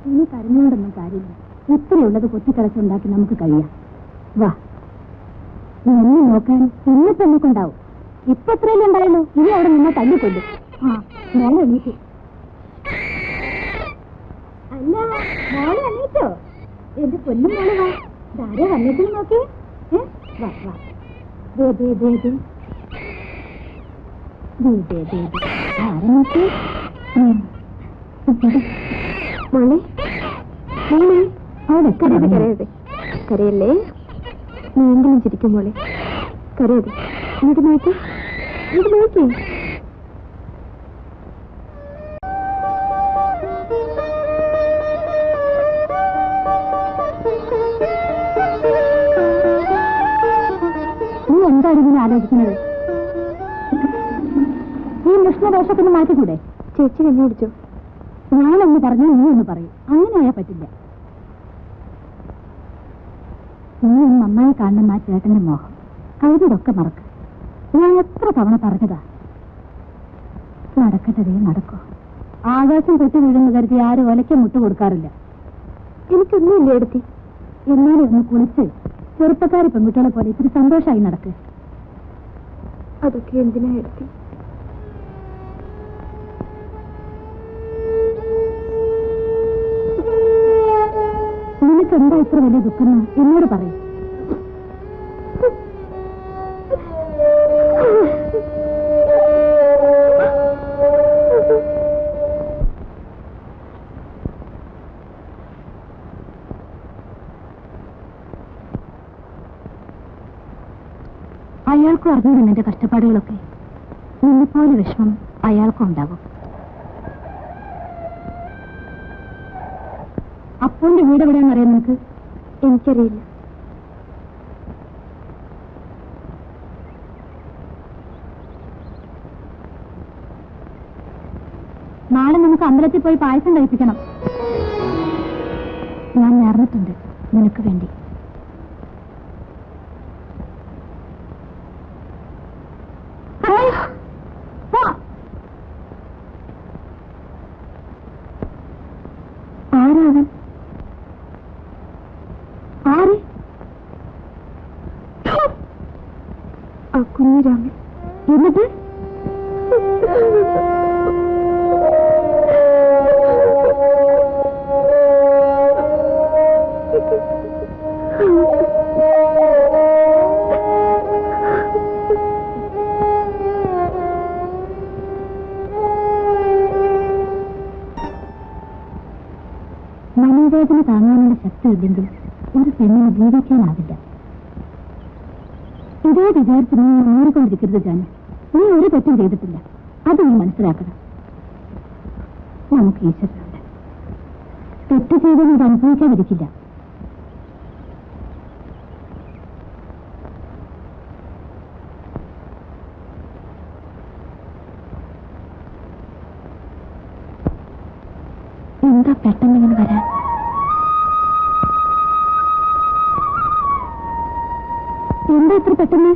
ഇനി കരഞ്ഞുകൊണ്ടൊന്നും കാര്യമില്ല. ഇത്രയുള്ളത് കൊത്തിക്കളച്ചുണ്ടാക്കി നമുക്ക് കഴിയാം. വാ, എന്നെ നോക്കാൻ ഇന്നിപ്പോ നമുക്കുണ്ടാവും. ഇപ്പൊ എത്രയല്ലേ ഉണ്ടായുള്ളൂ? ഇനി അവിടെ നിന്നെ തല്ലിക്കൊല്ലും. ആ, മോളെ എണീറ്റു. അല്ല, മോളെ എണീറ്റോ? എന്റെ പൊന്നും മോളെ വാ. ധാര വന്നിട്ട് നോക്കി. വാ വാ. ദേ ദേ ദേ ദേ ദേ ദേ ദേ ദേ. ധാര നോക്കി. മോളെ മോളെ, അവിടെ കരയരുത്. കരയല്ലേ, നീയെങ്കിലും ചിരിക്കും മോളെ. കരയരുത്. ഇങ്ങോട്ട് നോക്കി, ഇങ്ങോട്ട് നോക്കി. നീ എന്താണ് ഇതിനെ ആലോചിക്കുന്നത്? ഈ മുഷ്ണദോഷത്തിന് മാറ്റിക്കൂടെ? ചേച്ചി എന്നെ വിളിച്ചോ. ഞാനൊന്ന് പറഞ്ഞാൽ നീ ഒന്ന് പറയും. അങ്ങനെയായാൽ പറ്റില്ല. നീ നന്നായി കാണുന്ന ആ ചേട്ടന്റെ മോഹം കഴുതിയൊക്കെ മറക്ക. ഞാൻ എത്ര തവണ പറഞ്ഞതാ. നടക്കട്ടതേ നടക്കോ. ആകാശം പൊട്ടി വീഴുന്ന കരുതി ആരും ഒലയ്ക്ക് മുട്ട് കൊടുക്കാറില്ല. എനിക്കൊന്നുമില്ല എടുത്തി. എന്നാലും ഒന്ന് കുളിച്ച് ചെറുപ്പക്കാരി പെൺകുട്ടികളെ പോലെ ഇത്തിരി സന്തോഷമായി നടക്ക്. അതൊക്കെ എന്തിനാ എടുത്തി? നിനക്കെന്താ ഇത്ര വലിയ ദുഃഖം എന്നോട് പറയും. അയാൾക്കും അറിഞ്ഞു നിന്റെ കഷ്ടപ്പാടുകളൊക്കെ. നിന്നെപ്പോലെ വിഷമം അയാൾക്കും ഉണ്ടാകും. അപ്പൂന്റെ വീട് എവിടെയാണെന്നറിയാം നിനക്ക്? എനിക്കറിയില്ല. നാളെ നമുക്ക് അമ്പലത്തിൽ പോയി പായസം കഴിപ്പിക്കണം. ഞാൻ നേർന്നിട്ടുണ്ട് നിനക്ക് വേണ്ടി. ആരാവൻ? ആര്? ആ കുഞ്ഞിരാമൻ. എന്നിട്ട് മനോവേദന താങ്ങാനുള്ള ശക്തി ഇല്ലെങ്കിൽ ഒരു പെണ്ണിന് ജീവിക്കാനാവില്ല. ഇതേ വിചാരിച്ച് നീ മൂറിക്കൊണ്ടിരിക്കരുത് ജാനു. നീ ഒരു തെറ്റും ചെയ്തിട്ടില്ല. അത് നീ മനസ്സിലാക്കണം. നമുക്ക് ഈശ്വരനുണ്ട്. തെറ്റ് ചെയ്തത് ഇത് അനുഭവിക്കാതിരിക്കില്ല. എന്താ പെട്ടെന്നിങ്ങനെ വരാൻ? എന്താ ഇത്ര പെട്ടെന്ന്?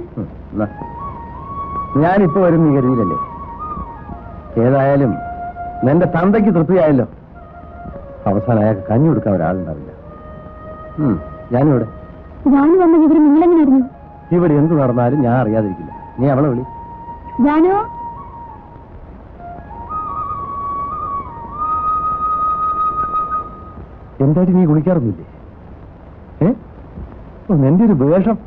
ഞാനിപ്പോ വരും നീ കരുതിയില്ലല്ലേ? ഏതായാലും നിന്റെ തന്തയ്ക്ക് തൃപ്തിയായല്ലോ. അവസാനം അയാൾക്ക് കഞ്ഞി കൊടുക്കാൻ ഒരാളുണ്ടാവില്ല. ഞാനിവിടെ. ജാനു വന്ന വിവരം നിങ്ങളെങ്ങനെ അറിഞ്ഞു? ഇവിടെ എന്ത് നടന്നാലും ഞാൻ അറിയാതിരിക്കില്ല. നീ അവളെ വിളി. ജാനു, എന്തായിട്ട് നീ കുളിക്കാറൊന്നുമില്ലേ? നിന്റെ ഒരു വേഷം.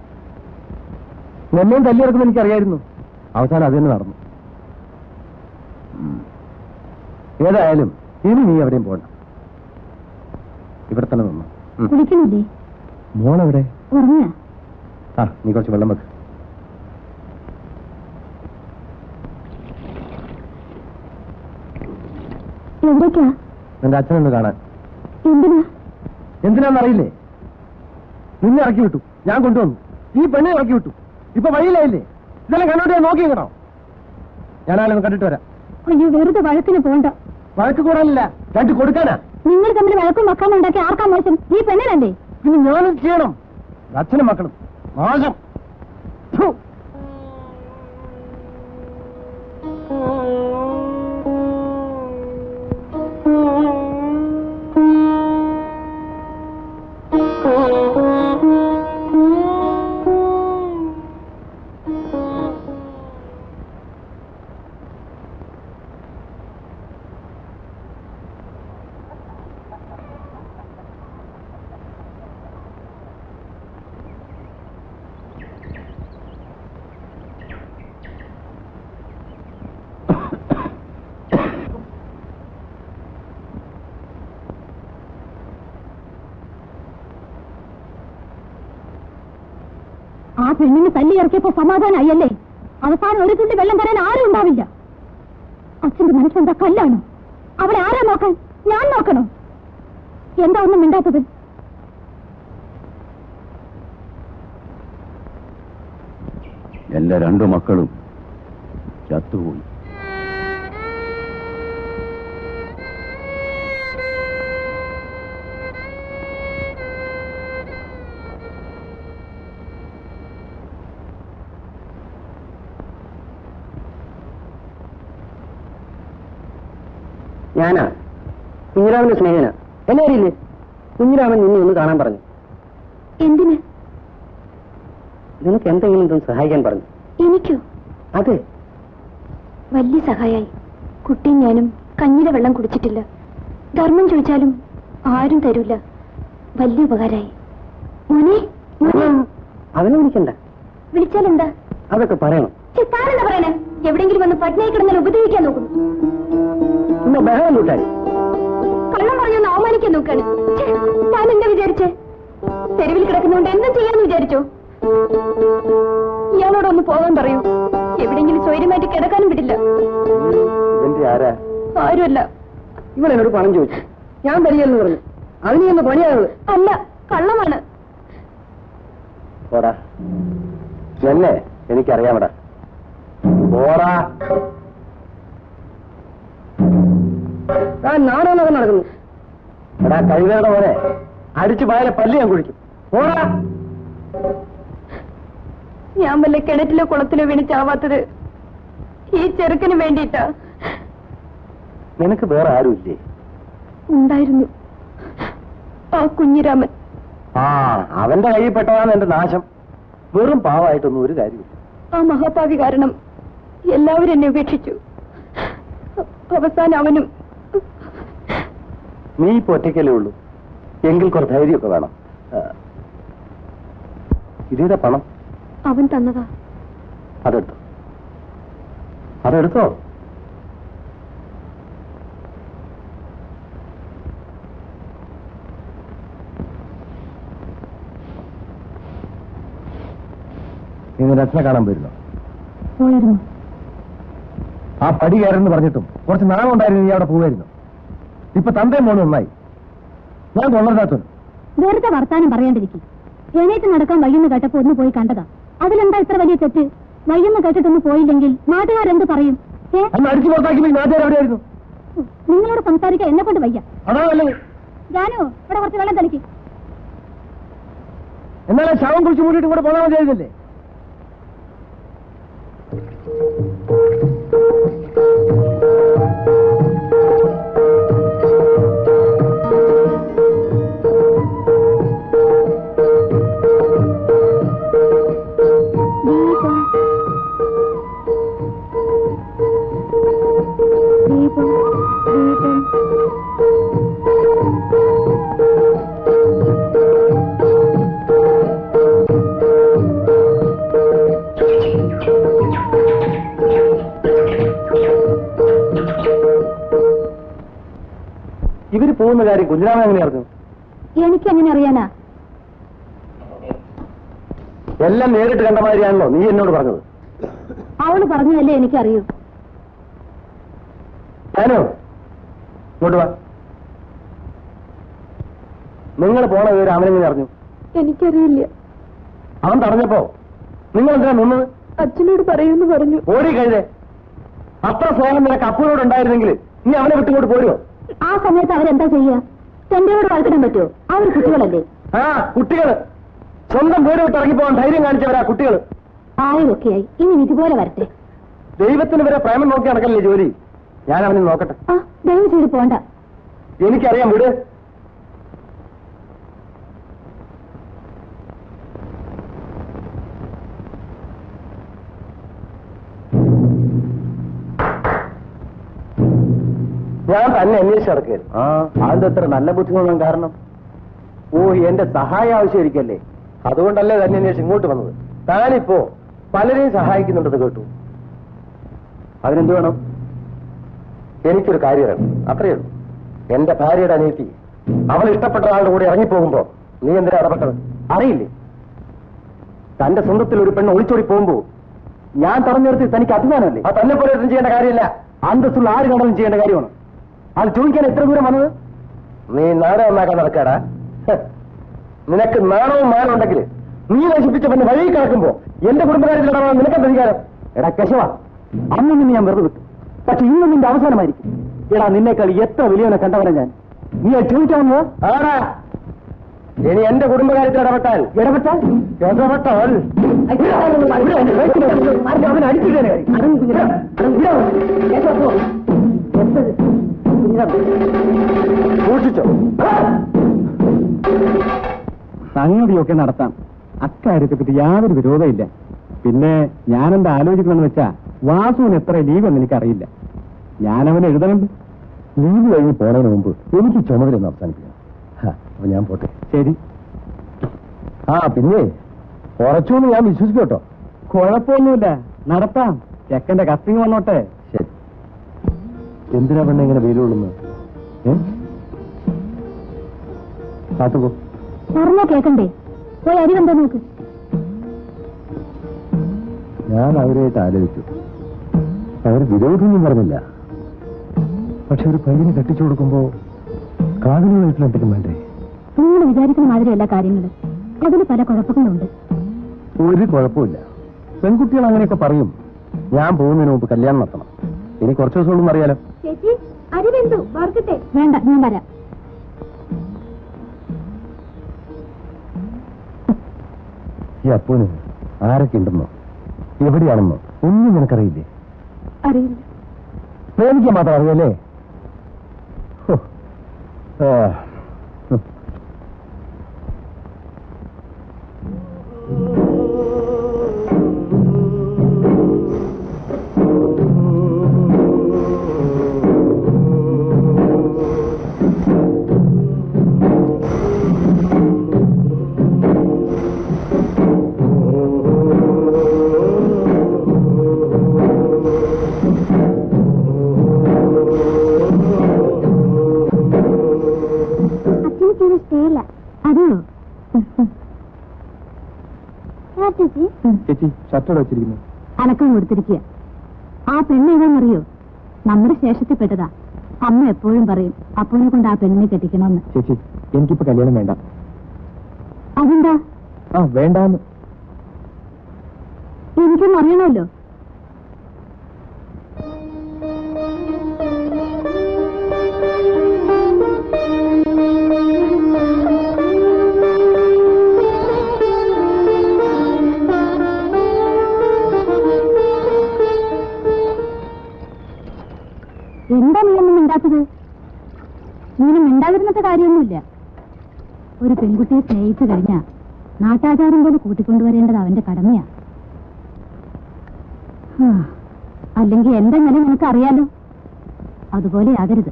എന്നെയും തല്ലിയിറക്കുമ്പോൾ എനിക്കറിയായിരുന്നു. അവസാനം അത് തന്നെ നടന്നു. ഏതായാലും ഇനി നീ എവിടെയും പോകണ്ട. ഇവിടെ തന്നെ നിന്നു. കുളിക്കണില്ലേ? മോളെവിടെ? ഉറങ്ങിയ? ആ, നീ കുറച്ച് വെള്ളം വെക്ക്. എവിടേക്കാ? നിന്റെ അച്ഛനൊന്ന് കാണാൻ. എന്തിനാ? എന്തിനാന്നറിയില്ലേ? നിന്നെ ഇറക്കി വിട്ടു, ഞാൻ കൊണ്ടുവന്നു. ഈ പെണ്ണെ ഇറക്കി വിട്ടു. ഇപ്പൊ വഴിയിലായില്ലേ? ഇതെല്ലാം കണ്ടോട്ട് ഞാൻ നോക്കിയിങ്ങണോ? ഞാനാളൊന്ന് കണ്ടിട്ട് വരാം. അയ്യോ, വെറുതെ വഴക്കിന് പോണ്ട. വഴക്ക് കൂടാനില്ല, കണ്ടു കൊടുക്കാനാ. നിങ്ങൾ തമ്മിൽ വഴക്കും മക്കളും ഉണ്ടാക്കി ആർക്കാ മോശം? ഈ പെണ്ണിനല്ലേ? പിന്നെ ഞാനും ചെയ്യണം. അച്ഛനും മക്കളും മോശം. പെണ്ണിന് തല്ലി ഇറക്കിയപ്പോ സമാധാനമായല്ലേ? അവസാനം ഒരു തുള്ളി വെള്ളം തരാൻ ആരും ഉണ്ടാവില്ല. അച്ഛന്റെ മനസ്സെന്താ കല്ലാണോ? അവളെ ആരാ നോക്കാൻ? ഞാൻ നോക്കണോ? എന്താ ഒന്നും മിണ്ടാത്തത്? എന്റെ രണ്ടു മക്കളും ചത്തുപോയി. ഞാനാ കുഞ്ഞിരാമന്റെ സ്നേഹന. എന്നെ അറിയില്ലേ? കുഞ്ഞിരാമൻ നിന്നെ ഒന്ന് കാണാൻ പറഞ്ഞു. എന്തിന്? നിനക്ക് എന്തെങ്കിലും സഹായിക്കാൻ പറഞ്ഞു. എനിക്കോ? അതെ, വലിയ സഹായായി. കുട്ടിയും ഞാനും കഞ്ഞിയുടെ വെള്ളം കുടിച്ചിട്ടില്ല. ധർമ്മം ചോദിച്ചാലും ആരും തരൂല. വലിയ ഉപകാരായി. മോനെ, അവനെ വിളിക്കണ്ട. വിളിച്ചാലെന്താ? അതൊക്കെ പറയണം. താനെന്താ പറയണേ? എവിടെയെങ്കിലും വന്ന് പട്ടിണി കിടന്നാൽ ഉപദ്രവിക്കാൻ നോക്കുന്നു. ഇന്ന് ബഹളം കൂട്ടാരി കള്ളം പറഞ്ഞൊന്ന് അവമാനിക്കാൻ നോക്കാണ്. താൻ എന്താ വിചാരിച്ചേ? തെരുവിൽ കിടക്കുന്നോണ്ട് എന്തും ചെയ്യാന്ന് വിചാരിച്ചോ? ഇയാളോടൊന്ന് പോകാൻ പറയൂ. എവിടെയെങ്കിലും സ്വൈര്യമായിട്ട് കിടക്കാനും വിടില്ല. ആരുമല്ല. ഇവളെന്നോട് പണം ചോദിച്ചു, ഞാൻ തരികയെന്ന് പറഞ്ഞു. അതിന് ഒന്ന് പണിയാണത്. അല്ല, കള്ളമാണ്. പോടാ, എന്നെ എനിക്കറിയാമടാ. പോടാ. നാണോന്നൊക്കെ നടക്കുന്നു. എടാ കഴിവേണ്ട പോലെ അടിച്ചു പായലെ പല്ല് ഞാൻ കുഴിക്കും. പോടാ. ഞാൻ വല്ല കിണറ്റിലോ കുളത്തിലോ വീണ് ചാവാത്തത് ഈ ചെറുക്കന് വേണ്ടിയിട്ടാ. നിനക്ക് വേറെ ആരുമില്ലേ? ഉണ്ടായിരുന്നു, ആ കുഞ്ഞിരാമൻ. ആ, അവന്റെ കയ്യിൽ പെട്ടതാണ് എന്റെ നാശം. വെറും പാവായിട്ടൊന്നും ഒരു കാര്യമില്ല. ആ മഹാപാവി കാരണം എല്ലാവരും എന്നെ ഉപേക്ഷിച്ചു. അവസാനം അവനും. നീ ഇപ്പൊ ഒറ്റയ്ക്കല്ലേ ഉള്ളൂ, എങ്കിൽ കുറച്ച് ധൈര്യമൊക്കെ വേണം. ഇതിന്റെ പണം അവൻ തന്നതാ. അതെടുത്തോ, അതെടുത്തോ. നിങ്ങൾ രക്ഷ കാണാൻ പോയിരുന്നോ? പോയിരുന്നു. ആ പടി കയറെന്ന് പറഞ്ഞിട്ടും കുറച്ച് നാളം ഉണ്ടായിരുന്നു, നീ അവിടെ പോവായിരുന്നു. ഇപ്പൊ തന്തയും മോനും ഒന്നായി. ഞാൻ കൊള്ളരുതാത്തൊരു. വെറുതെ വർത്താനം പറയാണ്ടിരിക്കും. എണീറ്റ് നടക്കാൻ വയ്യെന്ന് കേട്ടപ്പോ ഒന്ന് പോയി കണ്ടതാ. അതിലെന്താ ഇത്ര വലിയ തെറ്റ്? വയ്യെന്ന് കേട്ടിട്ടൊന്ന് പോയില്ലെങ്കിൽ നാട്ടുകാരെന്ത് പറയും? അന്ന് അടിച്ചു പുറത്താക്കി നാട്ടുകാർ എവിടെയായിരുന്നു? നിങ്ങളോട് സംസാരിക്കാൻ എന്നെ കൊണ്ട് വയ്യ. അതാ നല്ലത്. ജാനു, ഇവിടെ കുറച്ച് വെള്ളം തളിക്ക്. എന്നാലും ശവം കുറിച്ച് മൂടിയിട്ട് കൂടെ പോകാൻ മതിയായിരുന്നില്ലേ? ഇവര് പോകുന്ന കാര്യം കുഞ്ഞിരാമൻ എങ്ങനെ അറിഞ്ഞു? എനിക്കെങ്ങനെ അറിയാനാ? എല്ലാം നേരിട്ട് കണ്ട മാതിരിയാണല്ലോ നീ എന്നോട് പറഞ്ഞത്. അവള് പറഞ്ഞതല്ലേ എനിക്കറിയൂ. ഞാനോ ഇങ്ങോട്ട് വാ. നിങ്ങൾ പോണ വിവരം അവനെങ്ങനെ അറിഞ്ഞു? എനിക്കറിയില്ല. അവൻ തടഞ്ഞപ്പോ നിങ്ങൾ എന്തിനാ നിന്നത്? അച്ഛനോട് പറയൂന്ന് പറഞ്ഞു. ഓടി കഴിഞ്ഞേ. അത്ര സ്നേഹം നിനക്ക് അപ്പൂരോട് ഉണ്ടായിരുന്നെങ്കിൽ നീ അവനെ വിട്ടുകൊണ്ട് പോരുമോ? ആ സമയത്ത് അവരെന്താ ചെയ്യാ? എന്റെയോട് വളർത്തിടാൻ പറ്റുമോ? അവർ കുട്ടികളല്ലേ. ആ, കുട്ടികള് സ്വന്തം വീട് വിട്ട് ഇറങ്ങിപ്പോകാൻ ധൈര്യം കാണിച്ചവരാ കുട്ടികൾ. ആയൊക്കെയായി, ഇനി ഇതുപോലെ വരട്ടെ. ദൈവത്തിന് വരെ പ്രേമം നോക്കി നടക്കല്ലേ ജോലി. ഞാൻ അവനെ നോക്കട്ടെ. ആ, ദയവ് ചെയ്ത് പോണ്ട. എനിക്കറിയാം, വീട്. ഞാൻ തന്നെ അന്വേഷിച്ച് നടക്കുകയായിരുന്നു. അതിന്റെ അത്ര നല്ല ബുദ്ധിമുട്ടാണ് കാരണം. ഓ, എന്റെ സഹായം ആവശ്യമായിരിക്കല്ലേ, അതുകൊണ്ടല്ലേ തന്നെ അന്വേഷിച്ച് ഇങ്ങോട്ട് വന്നത്. താനിപ്പോ പലരെയും സഹായിക്കുന്നുണ്ടെന്ന് കേട്ടു. അതിനെന്ത് വേണം? എനിക്കൊരു കാര്യം അറിയണം, അത്രയേ ഉള്ളൂ. എന്റെ ഭാര്യയുടെ അനിയത്തി അവൾ ഇഷ്ടപ്പെട്ട ആളുടെ കൂടെ ഇറങ്ങിപ്പോകുമ്പോ നീ എന്തിനാ ഇടപെട്ടത്? അറിയില്ലേ? തന്റെ സ്വന്തത്തിൽ ഒരു പെണ്ണ് ഒളിച്ചോടി പോകുമ്പോ ഞാൻ തടഞ്ഞു നിർത്തി തനിക്ക് അഭിമാനമല്ലേ? അത് തന്നെ പോലെ ഒന്നും ചെയ്യേണ്ട കാര്യമില്ല. അന്തസ്സുള്ള ആര് കണ്ടാലും ചെയ്യേണ്ട കാര്യമാണ്. അത് ചോദിക്കാൻ എത്ര ദൂരം വന്നത്? നീ നാടകം ഉണ്ടാക്കാൻ നടക്കാടാ. നിനക്ക് നാണവും മാനം ഉണ്ടെങ്കിൽ നീ നശിപ്പിച്ച പെണ്ണ് വഴി കിടക്കുമ്പോ എന്റെ കുടുംബകാര്യത്തിൽ ഇടപെടാൻ നിനക്കെന്ത് അധികാരം? എടാ കേശവ, അന്ന് നിന്ന് ഞാൻ വെറുതെ വിട്ടു. പക്ഷെ ഇന്ന് നിന്റെ അവസാനമായിരിക്കും. എടാ നിന്നേക്കാൾ എത്ര വലിയവനെ കണ്ടവനെ ഞാൻ. നീ അത് ചോദിക്കാമെന്ന് ആടാ. ഇനി എന്റെ കുടുംബകാര്യത്തിൽ ഇടപെട്ടാൽ അവൻ അടിച്ചിട്ടേ സൂക്ഷിച്ചോ. സംഗതിയൊക്കെ നടത്താം. അക്കാര്യത്തെ പറ്റി യാതൊരു വിരോധമില്ല. പിന്നെ ഞാനെന്താ ആലോചിക്കണമെന്ന് വെച്ചാ വാസുവിന് എത്ര ലീവെന്ന് എനിക്കറിയില്ല. ഞാനവനെ എഴുതണുണ്ട്. ലീവ് കഴിഞ്ഞ് പോണതിന് മുമ്പ് എനിക്ക് ചുമതലയൊന്ന് അവസാനിപ്പിക്കണം. അപ്പൊ ഞാൻ പോട്ടെ. ശരി. പിന്നെ കുറച്ചൊന്നും ഞാൻ വിശ്വസിക്കും കേട്ടോ. കുഴപ്പമൊന്നുമില്ല, നടത്താം. ചെക്കന്റെ കത്തിങ് വന്നോട്ടെ. ശരി. എന്തിനാ പെണ്ണ ഇങ്ങനെ വെയിലുള്ളുന്നത്? കാത്തുപോ. പറഞ്ഞാ കേക്കണ്ടേ? പോയി അരി വന്നോ നോക്ക്. ഞാൻ അവരായിട്ട് ആലോചിച്ചു. അവർ വിരോധമൊന്നും പറഞ്ഞില്ല. പക്ഷെ ഒരു പയ്യനെ കെട്ടിച്ചു കൊടുക്കുമ്പോ കാതിലുമായിട്ടുള്ള എന്തെങ്കിലും വേണ്ടേ? നിങ്ങൾ വിചാരിക്കുന്ന മാതിരിയല്ല കാര്യങ്ങള്. അതിന് പല കുഴപ്പങ്ങളുണ്ട്. ഒരു കുഴപ്പമില്ല. പെൺകുട്ടികൾ അങ്ങനെയൊക്കെ പറയും. ഞാൻ പോകുന്നതിന് മുമ്പ് കല്യാണം നടത്തണം. ഇനി കുറച്ച് ദിവസം കൊണ്ടൊന്നും അറിയാലോ. ചേച്ചി അരി വെന്തു, വറുക്കട്ടെ? വേണ്ട, ഞാൻ വരാം. ഈ അപ്പൂന് ആരൊക്കെ ഉണ്ടെന്നോ എവിടെയാണെന്നോ ഒന്നും നിനക്കറിയില്ലേ? അറിയില്ല. പ്രേമിക്കാൻ മാത്രം അറിയല്ലേ? ചേച്ചി ഷർട്ടോടെ വെച്ചിരിക്കുന്നു. അനക്കം കൊടുത്തിരിക്കുക. ആ പെണ്ണ് ഏതാണെന്നറിയോ? നമ്മുടെ ശേഷത്തിൽപ്പെട്ടതാ. അമ്മ എപ്പോഴും പറയും അപ്പൂനെ കൊണ്ട് ആ പെണ്ണിനെ കെട്ടിക്കണമെന്ന്. ചേച്ചി എനിക്കിപ്പോ കല്യാണം വേണ്ട. അതെന്താ? വേണ്ടാന്ന്. എനിക്കൊന്നും അറിയണമല്ലോ. എന്താ നീയൊന്നും മിണ്ടാത്തത്? നീന് മിണ്ടാതിരുന്നത്തെ കാര്യമൊന്നുമില്ല. ഒരു പെൺകുട്ടിയെ സ്നേഹിച്ചു കഴിഞ്ഞാ നാട്ടാചാരം പോലെ കൂട്ടിക്കൊണ്ടുവരേണ്ടത് അവന്റെ കടമയാ. അല്ലെങ്കിൽ എന്റെ നില നിനക്ക് അറിയാലോ. അതുപോലെ ആകരുത്.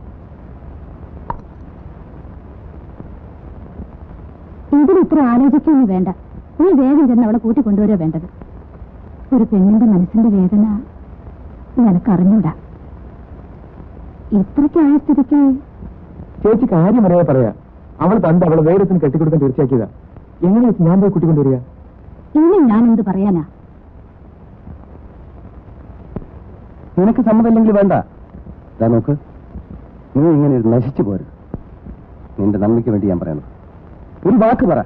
ഇതിലിത്ര ആലോചിക്കൊന്നും വേണ്ട. നീ വേഗം ചെന്ന് അവളെ കൂട്ടിക്കൊണ്ടുവരാ വേണ്ടത്. ഒരു പെണ്ണിന്റെ മനസ്സിന്റെ വേദന നിനക്കറിഞ്ഞൂടാ. ഇത്രയ്ക്കായ സ്ഥിതിക്ക് ചേച്ചി കാര്യം അറിയാതെ പറയാ. അവൾ പണ്ട് അവളെ വേഗത്തിന് കെട്ടിക്കൊടുക്കാൻ തീർച്ചയാക്കിയതാ. എങ്ങനെ വെച്ച് ഞാൻ പോയി കൂട്ടിക്കൊണ്ടുവരിക? ഇനി ഞാൻ എന്ത് പറയാനാ? നിനക്ക് സമ്മതമില്ലെങ്കിൽ വേണ്ട. നോക്ക്, നീ ഇങ്ങനെ നശിച്ചു പോരുത്. നിന്റെ നന്മയ്ക്ക് വേണ്ടി ഞാൻ പറയണം. ഒരു വാക്ക് പറ.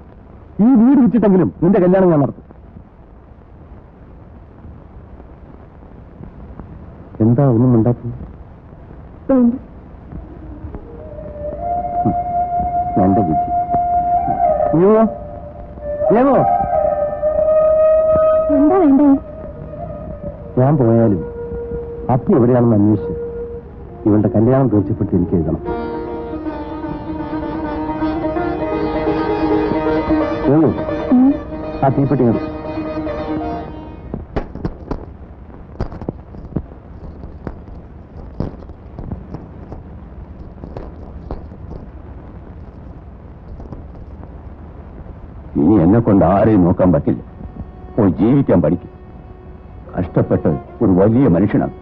ഈ വീട് വിറ്റിട്ടെങ്കിലും നിന്റെ കല്യാണം ഞാൻ നടത്തും. എന്താ ഒന്നും ഉണ്ടാക്കുന്നത്? എന്റെ വിധി. എന്താ വേണ്ടേ? ഞാൻ പോയാലും അപ്പി എവിടെയാണെന്ന് അന്വേഷിച്ച് ഇവളുടെ കല്യാണം തീർച്ചപ്പെടുത്തി എനിക്ക് എഴുതണം. ആ തീപ്പെട്ടി കണ്ടു. ഇനി എന്നെ കൊണ്ട് ആരെയും നോക്കാൻ പറ്റില്ല. പോയി ജീവിക്കാൻ പഠിക്കും. കഷ്ടപ്പെട്ട് ഒരു വലിയ മനുഷ്യനാണ്.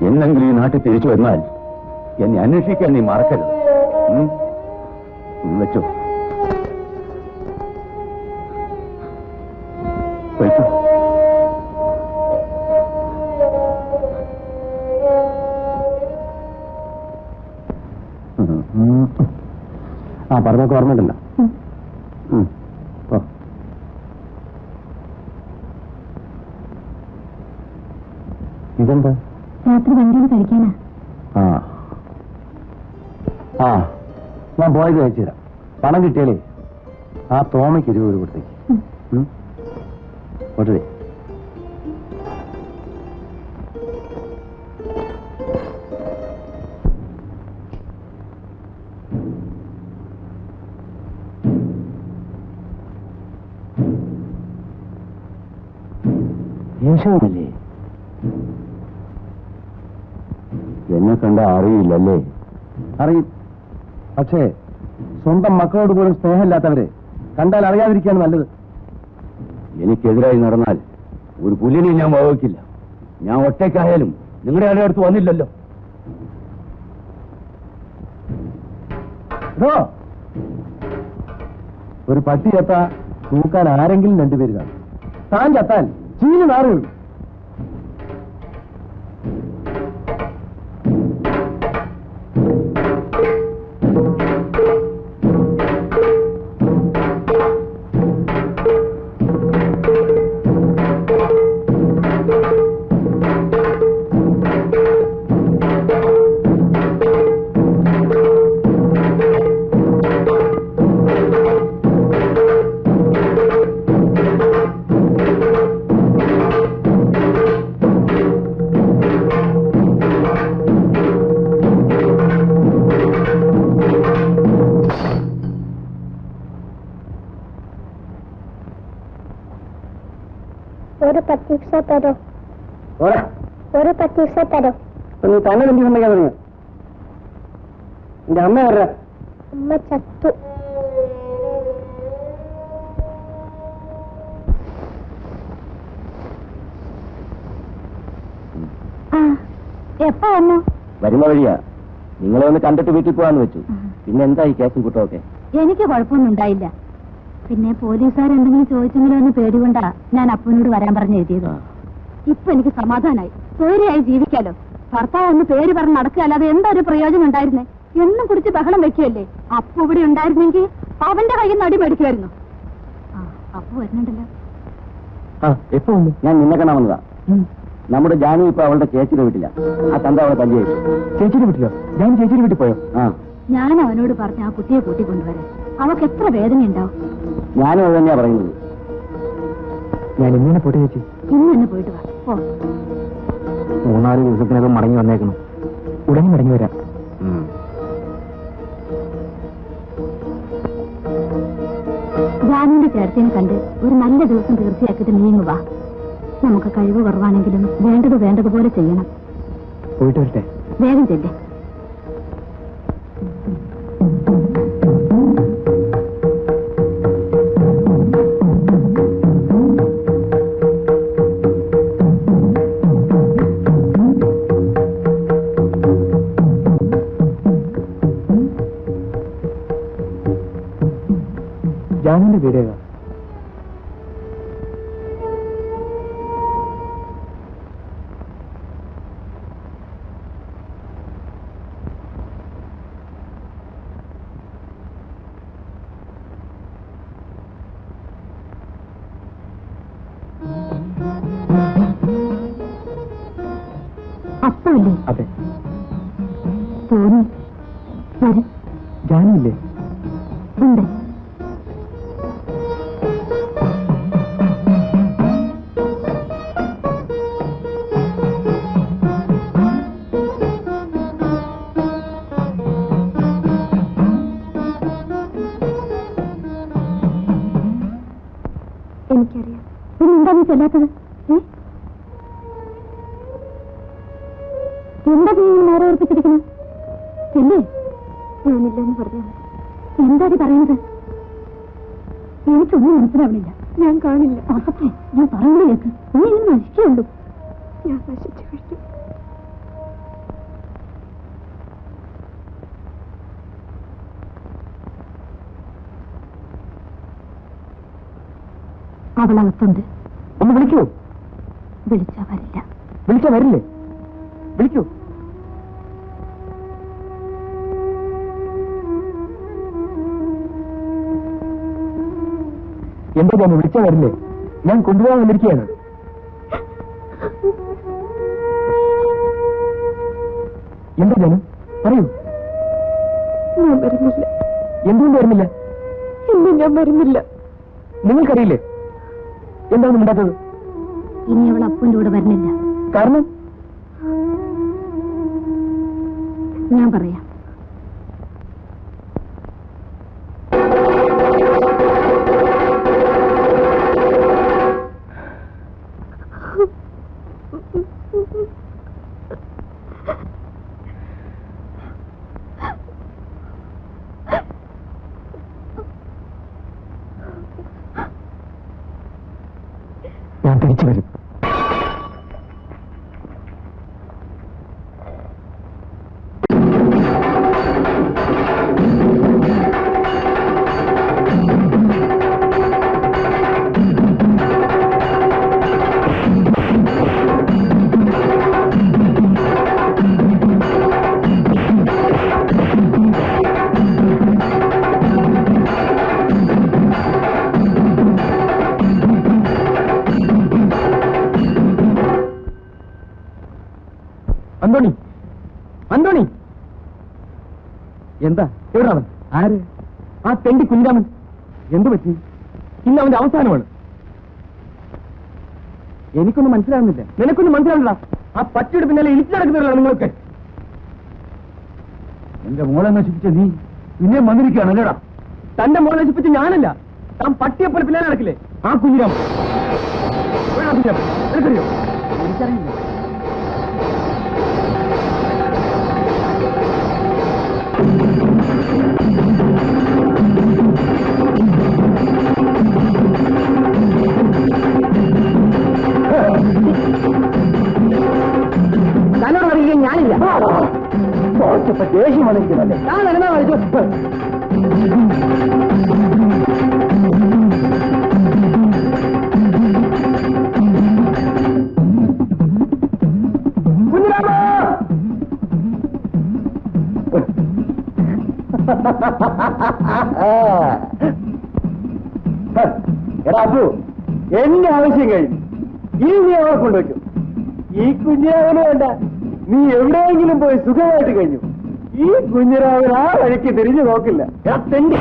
എന്നെങ്കിലും ഈ നാട്ടിൽ തിരിച്ചു വന്നാൽ എന്നെ അന്വേഷിക്കാൻ നീ മറക്കരുത്. വെച്ചോ. ആ പറഞ്ഞൊക്കെ ഓർമ്മയുണ്ടല്ലോ. ഇതെന്താ? രാത്രി വണ്ടിയിൽ കഴിക്കാനാ. ആ ഞാൻ പോയത് അയച്ചു തരാം. പണം കിട്ടിയാലേ ആ തോമയ്ക്ക് 20 രൂപ കൊടുത്തേക്ക്. കൊടുത്തേ. ദേഷ്യമാണല്ലേ? എന്നെ കണ്ട അറിയില്ലല്ലേ? അറിയും. പക്ഷേ സ്വന്തം മക്കളോട് പോലും സ്നേഹമില്ലാത്തവരെ കണ്ടാൽ അറിയാതിരിക്കുകയാണ് നല്ലത്. എനിക്കെതിരായി നടന്നാൽ ഒരു പുലിനെ ഞാൻ വഹിക്കില്ല. ഞാൻ ഒറ്റയ്ക്കായാലും നിങ്ങളുടെ ആരുടെ അടുത്ത് വന്നില്ലല്ലോ. ഒരു പട്ടി ചത്താ തൂക്കാൻ ആരെങ്കിലും രണ്ടുപേര് കാണും. താൻ ചത്താൽ ചീന് നാറുകയുള്ളൂ. ഒരു 10 പൈസ തരോ? ഒരു 10 പൈസ തരോ? നീ തന്നെ വേണ്ടി ഉണ്ടാക്കാൻ തുടങ്ങി. എന്റെ അമ്മ വര. അമ്മ ചത്തു. എപ്പോ വന്നു? വരുന്ന വഴിയാ. നിങ്ങളെ ഒന്ന് കണ്ടിട്ട് വീട്ടിൽ പോവാന്ന് വെച്ചു. പിന്നെ എന്താ ഈ കേസും കൂട്ടമൊക്കെ? എനിക്ക് കുഴപ്പമൊന്നും ഉണ്ടായില്ല. പിന്നെ പോലീസുകാർ എന്തെങ്കിലും ചോദിച്ചെങ്കിലോ എന്ന് പേടികൊണ്ടാ ഞാൻ അപ്പനോട് വരാൻ പറഞ്ഞ് എഴുതിയത്. ഇപ്പൊ എനിക്ക് സമാധാനായി. സ്വൈര്യമായി ജീവിക്കാലോ. ഭർത്താവ് ഒന്ന് പേര് പറഞ്ഞ് നടക്കുക അല്ലാതെ എന്തൊരു പ്രയോജനം ഉണ്ടായിരുന്നേ? എന്നും കുടിച്ച് ബഹളം വെക്കുകയല്ലേ. അപ്പു ഇവിടെ ഉണ്ടായിരുന്നെങ്കിൽ അവന്റെ കയ്യിൽ നിന്ന് അടി മേടിക്കുമായിരുന്നു. അപ്പു വരുന്നുണ്ടല്ലോ. എപ്പോ വന്നു? ഞാൻ നിന്നെ കാണാൻ വന്നതാ. നമ്മുടെ ജാനു ഇപ്പൊ അവളുടെ ചേച്ചിയുടെ വീട്ടില. ആ തന്ത അവളെ തല്ലി വെച്ചു. ചേച്ചിയുടെ വീട്ടിലോ? ഞാൻ ചേച്ചിയുടെ വീട്ടിൽ പോയോ? ഞാൻ അവനോട് പറഞ്ഞ ആ കുട്ടിയെ കൂട്ടിക്കൊണ്ടുവരാൻ. അവൾക്ക് എത്ര വേദന ഉണ്ടാവും. ഞാനും അത് തന്നെയാ പറയുന്നത്. ഞാൻ ഇങ്ങനെ പോട്ടെ ചേച്ചി? ഇന്ന് തന്നെ പോയിട്ട് വാ. 3-4 ദിവസത്തിനകം മടങ്ങി വന്നേക്കണം. ഉടനെ മടങ്ങി വരാം. ജാനുവിന്റെ ചേർത്തിനെ കണ്ട് ഒരു നല്ല ദിവസം തീർച്ചയാക്കിയിട്ട് നീങ്ങു വാ. നമുക്ക് കഴിവ് കുറവാണെങ്കിലും വേണ്ടതുപോലെ ചെയ്യണം. പോയിട്ട് വരട്ടെ? വേഗം ചെല്ലേ. ജാനുവിന്റെ വീടേതാ? അപ്പല്ലേ? അതെ. തോന്നി വരും. ജാനുവില്ലേ? ഉണ്ട്. എനിക്കറിയാം. പിന്നെന്താ നീ ചെല്ലാത്തത്? എന്താ നീ നേരെ ഓർപ്പിച്ചിരിക്കുന്നത്? ചെല്ലേ. ഞാനില്ലെന്ന് പറഞ്ഞു. എന്താ നീ പറയുന്നത്? എനിക്കൊന്നും മനസ്സിലാവണില്ല. ഞാൻ കാണില്ല. അപ്പേ ഞാൻ പറയുന്നത് കേൾക്ക്. നീ ഇങ്ങനെ നശിക്കുള്ളൂ. ഞാൻ നശിച്ചു കഴിഞ്ഞു. അവളകത്തുണ്ട്. ഒന്ന് വിളിക്കൂ. വിളിച്ചാ വരില്ല. വിളിച്ചാ വരില്ലേ? വിളിക്കൂ. എന്താ ഞാൻ വിളിച്ചാ വരില്ലേ? ഞാൻ കൊണ്ടുപോകാൻ വന്നിരിക്കുകയാണ്. എന്താ ജാനു പറയൂ. ഞാൻ വരുന്നില്ല. എന്തുകൊണ്ട് വരുന്നില്ല? ഇന്ന് ഞാൻ വരുന്നില്ല. നിങ്ങൾക്കറിയില്ലേ എന്താണ് ഉണ്ടാത്തത്? ഇനി അവൾ അപ്പൻ്റെ കൂടെ വരുന്നില്ല. കാരണം ഞാൻ പറയാം. ഞാൻ തിരിച്ചു വരും. അന്തോണി, അന്തോണി, എന്താ എവിടാണ്? ആര്? ആ തെണ്ടി കുഞ്ഞിരാമൻ. എന്തു പറ്റി? ഇന്ന് അവന്റെ അവസാനമാണ്. എനിക്കൊന്നും മനസ്സിലാവുന്നില്ല. നിനക്കൊന്നും മനസ്സിലാവില്ല. ആ പട്ടിയുടെ പിന്നാലെ ഇടിച്ചു നടക്കുന്നവരാണ് നിങ്ങളൊക്കെ. എന്റെ മോളെ നശിപ്പിച്ച നീ പിന്നെ വന്നിരിക്കുകയാണ് അല്ലേടാ? തന്റെ മോളെ നശിപ്പിച്ച ഞാനല്ല, താൻ പട്ടിയെപ്പോലെ പിന്നാലെ നടക്കില്ലേ ആ കുഞ്ഞിരാമൻ. എനിക്കറിയോ? എനിക്കറിയില്ല. തന്നോട് പറയുകയും ഞാനില്ല. ദേഷ്യം വന്നിരിക്കുന്നല്ലേ? ഞാൻ എന്നാ കളിച്ചു. എടാ അപ്പു, എന്റെ ആവശ്യം കഴിഞ്ഞു. ഇനി നീ അവളെ കൊണ്ടുവയ്ക്കും. ഈ കുഞ്ഞിരാവിന് വേണ്ട, നീ എവിടെയെങ്കിലും പോയി സുഖമായിട്ട് കഴിഞ്ഞു. ഈ കുഞ്ഞിരാവിന് ആ വഴിക്ക് തിരിഞ്ഞു നോക്കില്ല. എടാ തെണ്ടി.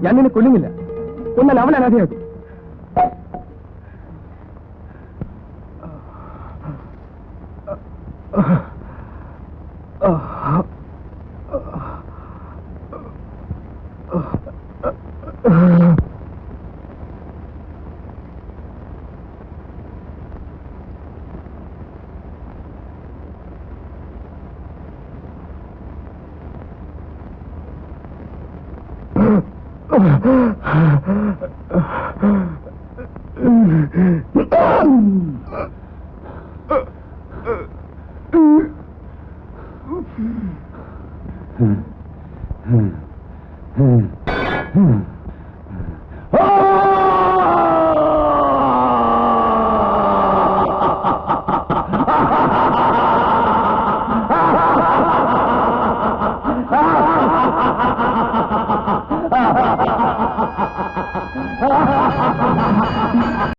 ഞാൻ നിന്നെ കൊല്ലുന്നില്ല. കൊന്നാൽ അവൻ അനാഥയാക്കും.